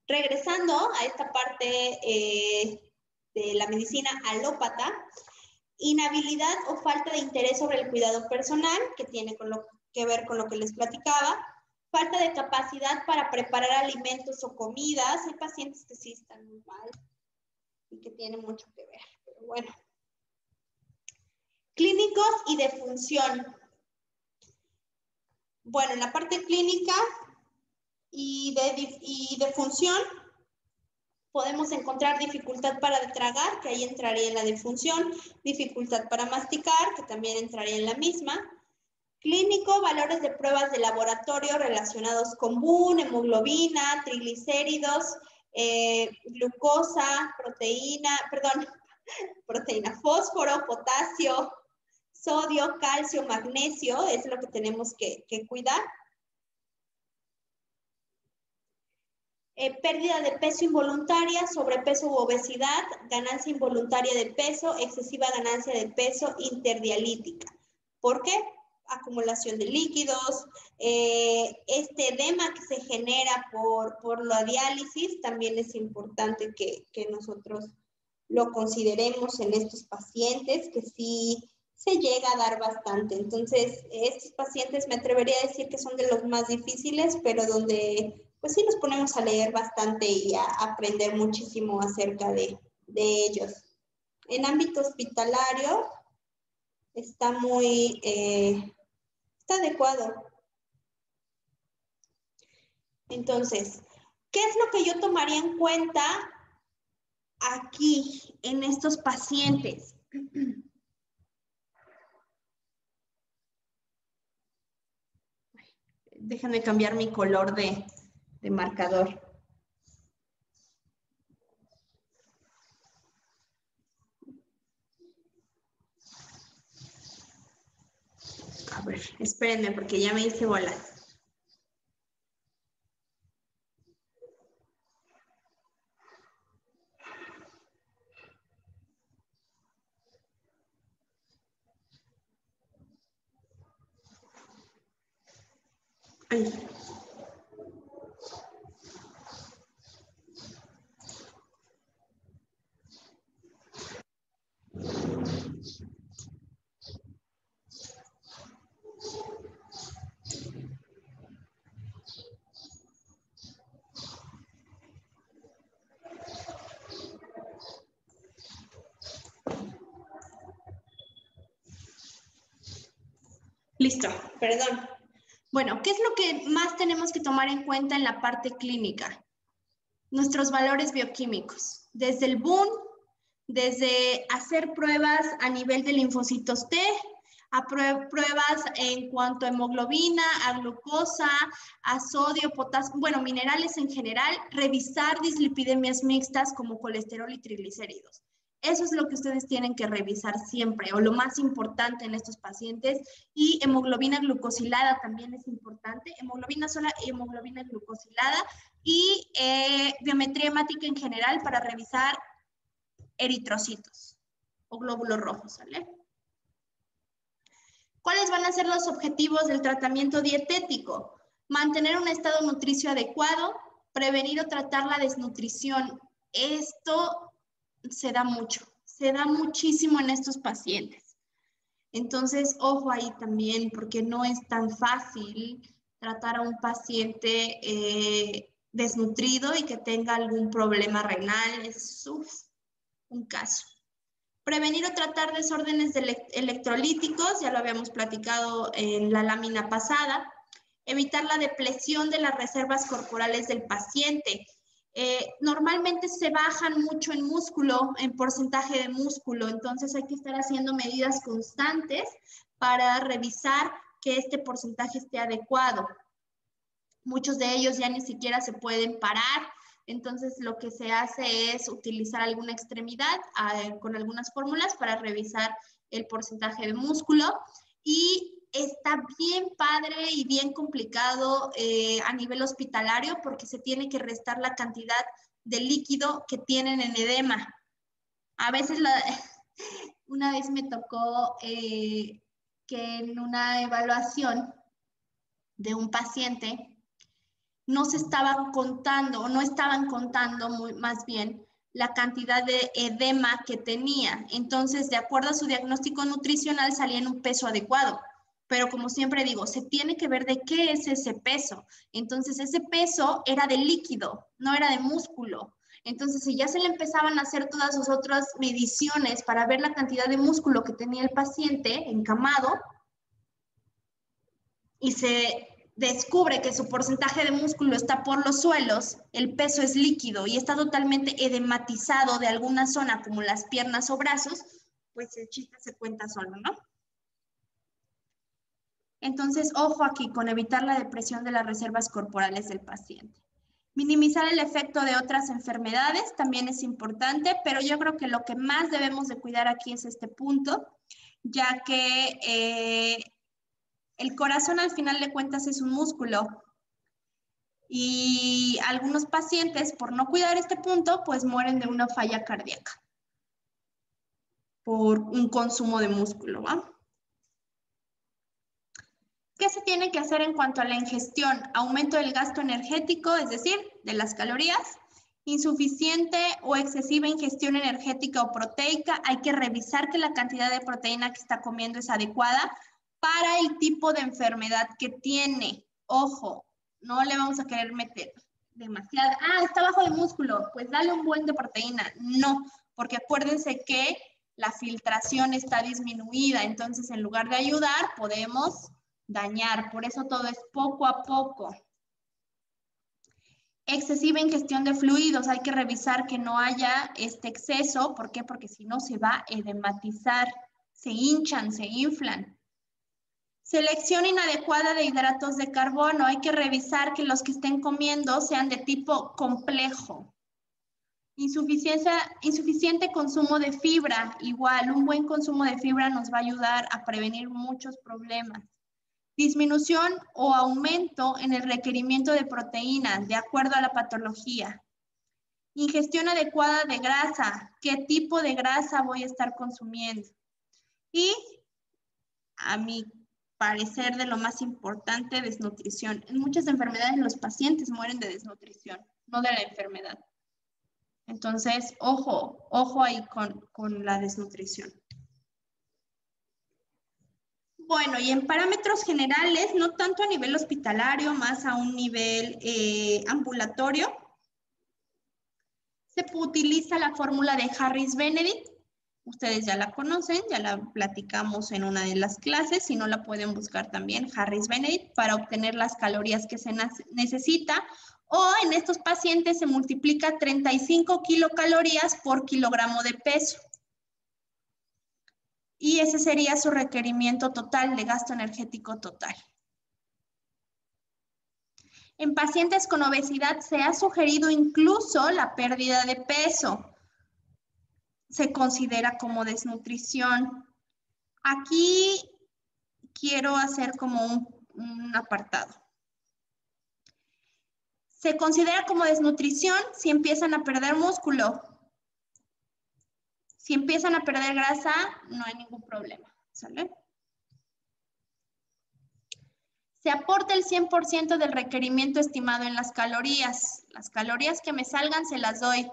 regresando a esta parte de la medicina alópata, inhabilidad o falta de interés sobre el cuidado personal, que tiene que ver con lo que les platicaba, falta de capacidad para preparar alimentos o comidas. Hay pacientes que sí están muy mal y que tienen mucho que ver, pero bueno. Clínicos y de función. Bueno, en la parte clínica y de función podemos encontrar dificultad para tragar, que ahí entraría en la de función, dificultad para masticar, que también entraría en la misma. Clínico, valores de pruebas de laboratorio relacionados con BUN, hemoglobina, triglicéridos, glucosa, proteína, fósforo, potasio, sodio, calcio, magnesio, es lo que tenemos que cuidar. Pérdida de peso involuntaria, sobrepeso u obesidad, ganancia involuntaria de peso, excesiva ganancia de peso interdialítica. ¿Por qué? Acumulación de líquidos, este edema que se genera por la diálisis, también es importante que nosotros lo consideremos en estos pacientes, que sí se llega a dar bastante. Entonces, estos pacientes me atrevería a decir que son de los más difíciles, pero donde pues sí nos ponemos a leer bastante y a aprender muchísimo acerca de ellos. En ámbito hospitalario está muy, está adecuado. Entonces, ¿qué es lo que yo tomaría en cuenta aquí en estos pacientes? Déjame cambiar mi color de marcador. A ver, espérenme porque ya me hice bolas. Ay. Listo, perdón. Bueno, ¿qué es lo que más tenemos que tomar en cuenta en la parte clínica? Nuestros valores bioquímicos, desde el BUN, desde hacer pruebas a nivel de linfocitos T, a pruebas en cuanto a hemoglobina, a glucosa, a sodio, potasio, bueno, minerales en general, revisar dislipidemias mixtas como colesterol y triglicéridos. Eso es lo que ustedes tienen que revisar siempre, o lo más importante en estos pacientes. Y hemoglobina glucosilada también es importante, hemoglobina sola y hemoglobina glucosilada, y biometría hemática en general para revisar eritrocitos o glóbulos rojos, ¿sale? ¿Cuáles van a ser los objetivos del tratamiento dietético? Mantener un estado nutricio adecuado, prevenir o tratar la desnutrición. Esto se da muchísimo en estos pacientes. Entonces, ojo ahí también, porque no es tan fácil tratar a un paciente desnutrido y que tenga algún problema renal. Es un caso. Prevenir o tratar desórdenes electrolíticos, ya lo habíamos platicado en la lámina pasada. Evitar la depresión de las reservas corporales del paciente. Normalmente se bajan mucho en músculo, en porcentaje de músculo, entonces hay que estar haciendo medidas constantes para revisar que este porcentaje esté adecuado. Muchos de ellos ya ni siquiera se pueden parar, entonces lo que se hace es utilizar alguna extremidad con algunas fórmulas para revisar el porcentaje de músculo. Y está bien padre y bien complicado a nivel hospitalario porque se tiene que restar la cantidad de líquido que tienen en edema. A veces, una vez me tocó que en una evaluación de un paciente no se estaban contando, o no estaban contando más bien, la cantidad de edema que tenía. Entonces, de acuerdo a su diagnóstico nutricional, salía en un peso adecuado. Pero como siempre digo, se tiene que ver de qué es ese peso. Entonces, ese peso era de líquido, no era de músculo. Entonces, si ya se le empezaban a hacer todas sus otras mediciones para ver la cantidad de músculo que tenía el paciente encamado, y se descubre que su porcentaje de músculo está por los suelos, el peso es líquido y está totalmente edematizado de alguna zona como las piernas o brazos, pues el chiste se cuenta solo, ¿no? Entonces, ojo aquí con evitar la depresión de las reservas corporales del paciente. Minimizar el efecto de otras enfermedades también es importante, pero yo creo que lo que más debemos de cuidar aquí es este punto, ya que el corazón al final de cuentas es un músculo y algunos pacientes por no cuidar este punto pues mueren de una falla cardíaca por un consumo de músculo, ¿va? ¿Qué se tiene que hacer en cuanto a la ingestión? Aumento del gasto energético, es decir, de las calorías. Insuficiente o excesiva ingestión energética o proteica. Hay que revisar que la cantidad de proteína que está comiendo es adecuada para el tipo de enfermedad que tiene. Ojo, no le vamos a querer meter demasiada. Está bajo de músculo, pues dale un buen de proteína. No, porque acuérdense que la filtración está disminuida, entonces en lugar de ayudar podemos dañar. Por eso todo es poco a poco. Excesiva ingestión de fluidos, hay que revisar que no haya este exceso. ¿Por qué? Porque si no se va a edematizar, se hinchan, se inflan. Selección inadecuada de hidratos de carbono, hay que revisar que los que estén comiendo sean de tipo complejo. Insuficiente consumo de fibra, igual, un buen consumo de fibra nos va a ayudar a prevenir muchos problemas. Disminución o aumento en el requerimiento de proteínas de acuerdo a la patología. Ingestión adecuada de grasa. ¿Qué tipo de grasa voy a estar consumiendo? Y a mi parecer de lo más importante, desnutrición. En muchas enfermedades los pacientes mueren de desnutrición, no de la enfermedad. Entonces, ojo ahí con la desnutrición. Bueno, y en parámetros generales, no tanto a nivel hospitalario, más a un nivel ambulatorio, se utiliza la fórmula de Harris-Benedict. Ustedes ya la conocen, ya la platicamos en una de las clases, si no la pueden buscar también, Harris-Benedict, para obtener las calorías que se necesita, O en estos pacientes se multiplica 35 kilocalorías por kilogramo de peso. Y ese sería su requerimiento total de gasto energético total. En pacientes con obesidad se ha sugerido incluso la pérdida de peso. Se considera como desnutrición. Aquí quiero hacer como un apartado. Se considera como desnutrición si empiezan a perder músculo. Si empiezan a perder grasa, no hay ningún problema, ¿sale? Se aporta el 100% del requerimiento estimado en las calorías. Las calorías que me salgan se las doy.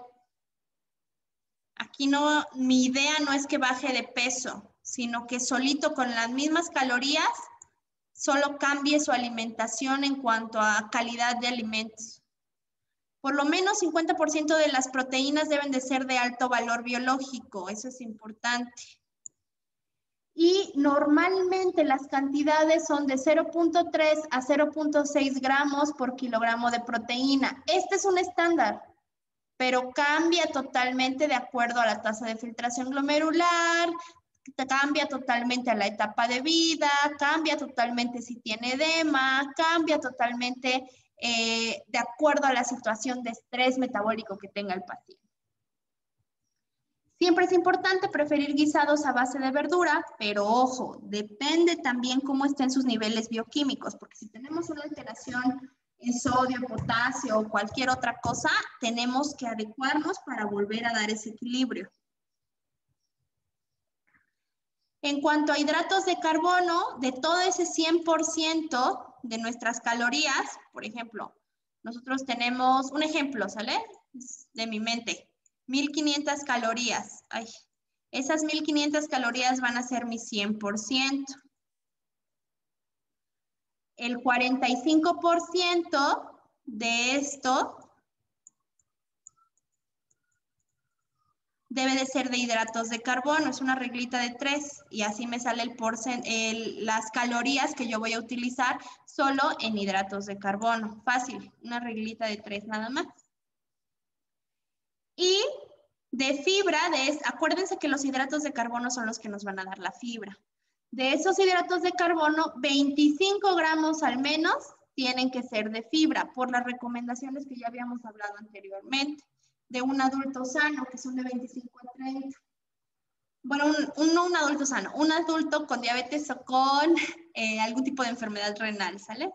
Aquí no, mi idea no es que baje de peso, sino que solito con las mismas calorías, solo cambie su alimentación en cuanto a calidad de alimentos. Por lo menos 50% de las proteínas deben de ser de alto valor biológico, eso es importante. Y normalmente las cantidades son de 0.3 a 0.6 gramos por kilogramo de proteína. Este es un estándar, pero cambia totalmente de acuerdo a la tasa de filtración glomerular, cambia totalmente a la etapa de vida, cambia totalmente si tiene edema, cambia totalmente de acuerdo a la situación de estrés metabólico que tenga el paciente. Siempre es importante preferir guisados a base de verdura, pero ojo, depende también cómo estén sus niveles bioquímicos, porque si tenemos una alteración en sodio, potasio o cualquier otra cosa, tenemos que adecuarnos para volver a dar ese equilibrio. En cuanto a hidratos de carbono, de todo ese 100% de nuestras calorías, por ejemplo, nosotros tenemos un ejemplo, ¿sale? De mi mente. 1500 calorías. Ay, esas 1500 calorías van a ser mi 100%. El 45% de esto debe de ser de hidratos de carbono. Es una reglita de 3 y así me sale las calorías que yo voy a utilizar solo en hidratos de carbono. Fácil, una reglita de 3 nada más. Y de fibra, acuérdense que los hidratos de carbono son los que nos van a dar la fibra. De esos hidratos de carbono, 25 gramos al menos tienen que ser de fibra, por las recomendaciones que ya habíamos hablado anteriormente, de un adulto sano, que son de 25 a 30. Bueno, no un adulto sano, un adulto con diabetes o con algún tipo de enfermedad renal, ¿sale?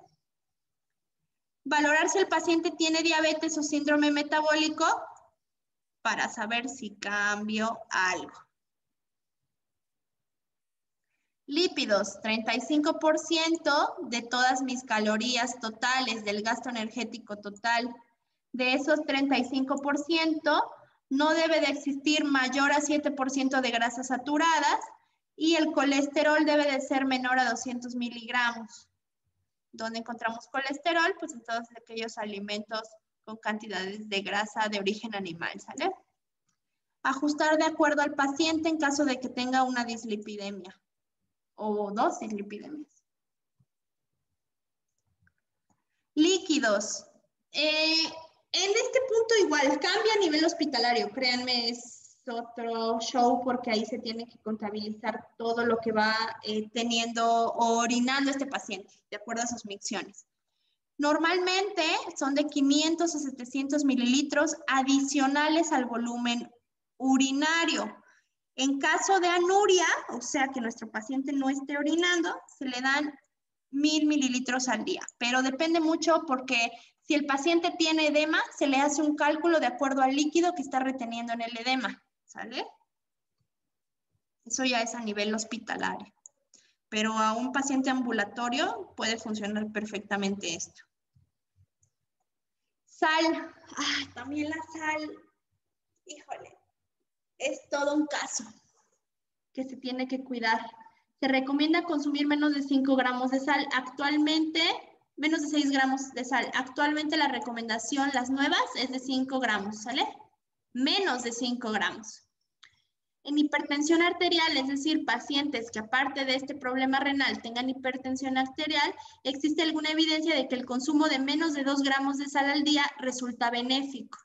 Valorar si el paciente tiene diabetes o síndrome metabólico, para saber si cambio algo. Lípidos, 35% de todas mis calorías totales, del gasto energético total. De esos 35%, no debe de existir mayor a 7% de grasas saturadas y el colesterol debe de ser menor a 200 miligramos. ¿Dónde encontramos colesterol? Pues en todos aquellos alimentos con cantidades de grasa de origen animal, ¿sale? Ajustar de acuerdo al paciente en caso de que tenga una dislipidemia o 2 dislipidemias. Líquidos. En este punto igual cambia a nivel hospitalario, créanme, es otro show porque ahí se tiene que contabilizar todo lo que va teniendo o orinando este paciente, de acuerdo a sus micciones. Normalmente son de 500 a 700 mililitros adicionales al volumen urinario. En caso de anuria, o sea que nuestro paciente no esté orinando, se le dan 1000 mililitros al día, pero depende mucho porque si el paciente tiene edema, se le hace un cálculo de acuerdo al líquido que está reteniendo en el edema, ¿sale? Eso ya es a nivel hospitalario, pero a un paciente ambulatorio puede funcionar perfectamente esto. Sal, también la sal, híjole, es todo un caso que se tiene que cuidar. Se recomienda consumir menos de 5 gramos de sal. Actualmente, menos de 6 gramos de sal. Actualmente la recomendación, las nuevas, es de 5 gramos, ¿sale? Menos de 5 gramos. En hipertensión arterial, es decir, pacientes que aparte de este problema renal tengan hipertensión arterial, existe alguna evidencia de que el consumo de menos de 2 gramos de sal al día resulta benéfico.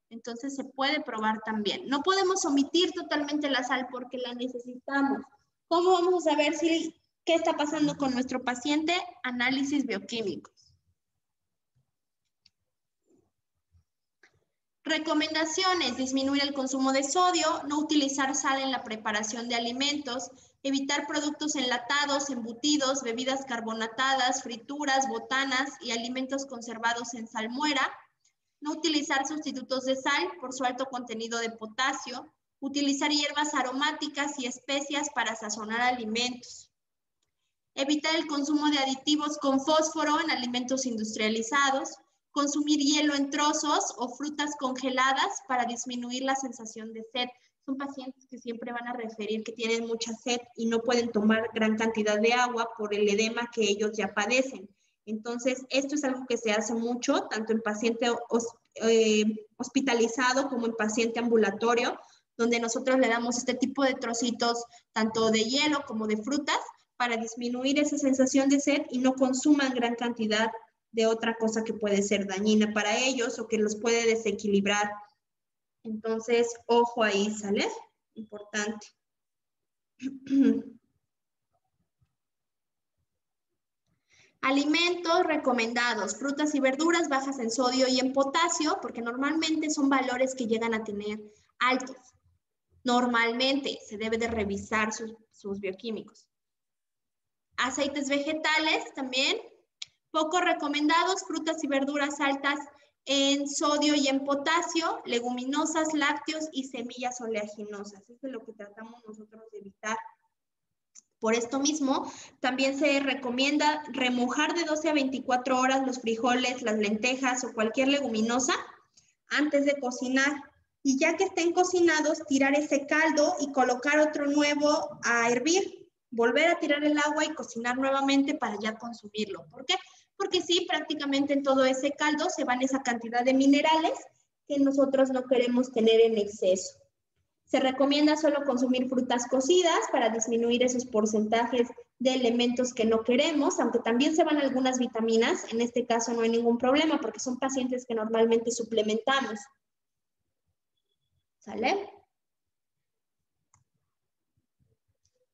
Entonces se puede probar también. No podemos omitir totalmente la sal porque la necesitamos. ¿Cómo vamos a saber qué está pasando con nuestro paciente? Análisis bioquímicos. Recomendaciones: disminuir el consumo de sodio, no utilizar sal en la preparación de alimentos, evitar productos enlatados, embutidos, bebidas carbonatadas, frituras, botanas y alimentos conservados en salmuera, no utilizar sustitutos de sal por su alto contenido de potasio, utilizar hierbas aromáticas y especias para sazonar alimentos, evitar el consumo de aditivos con fósforo en alimentos industrializados, consumir hielo en trozos o frutas congeladas para disminuir la sensación de sed. Son pacientes que siempre van a referir que tienen mucha sed y no pueden tomar gran cantidad de agua por el edema que ellos ya padecen. Entonces, esto es algo que se hace mucho, tanto en paciente hospitalizado como en paciente ambulatorio, donde nosotros le damos este tipo de trocitos, tanto de hielo como de frutas, para disminuir esa sensación de sed y no consuman gran cantidad de otra cosa que puede ser dañina para ellos o que los puede desequilibrar. Entonces, ojo ahí, ¿sale? Importante. Alimentos recomendados: frutas y verduras bajas en sodio y en potasio, porque normalmente son valores que llegan a tener altos. Normalmente se debe de revisar sus bioquímicos. Aceites vegetales también, poco recomendados: frutas y verduras altas en sodio y en potasio, leguminosas, lácteos y semillas oleaginosas. Eso es lo que tratamos nosotros de evitar. Por esto mismo, también se recomienda remojar de 12 a 24 horas los frijoles, las lentejas o cualquier leguminosa antes de cocinar. Y ya que estén cocinados, tirar ese caldo y colocar otro nuevo a hervir. Volver a tirar el agua y cocinar nuevamente para ya consumirlo. ¿Por qué? Porque sí, prácticamente en todo ese caldo se van esa cantidad de minerales que nosotros no queremos tener en exceso. Se recomienda solo consumir frutas cocidas para disminuir esos porcentajes de elementos que no queremos, aunque también se van algunas vitaminas. En este caso no hay ningún problema porque son pacientes que normalmente suplementamos. ¿Sale?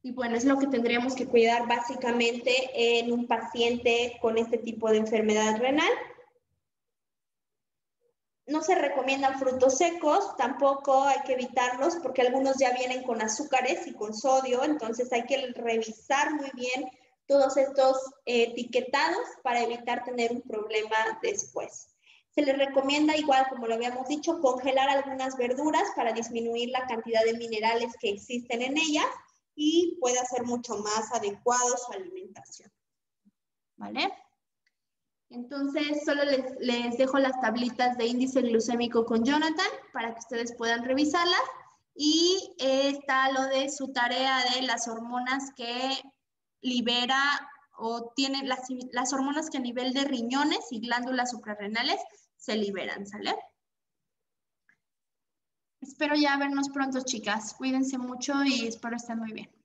Y bueno, es lo que tendríamos que cuidar básicamente en un paciente con este tipo de enfermedad renal. No se recomiendan frutos secos, tampoco hay que evitarlos porque algunos ya vienen con azúcares y con sodio, entonces hay que revisar muy bien todos estos etiquetados para evitar tener un problema después. Se les recomienda, igual como lo habíamos dicho, congelar algunas verduras para disminuir la cantidad de minerales que existen en ellas y pueda ser mucho más adecuado su alimentación. ¿Vale? Entonces, solo les dejo las tablitas de índice glucémico con Jonathan para que ustedes puedan revisarlas. Y está lo de su tarea de las hormonas que libera o tiene las hormonas que a nivel de riñones y glándulas suprarrenales se liberan, ¿sale? Espero ya vernos pronto, chicas. Cuídense mucho y espero estén muy bien.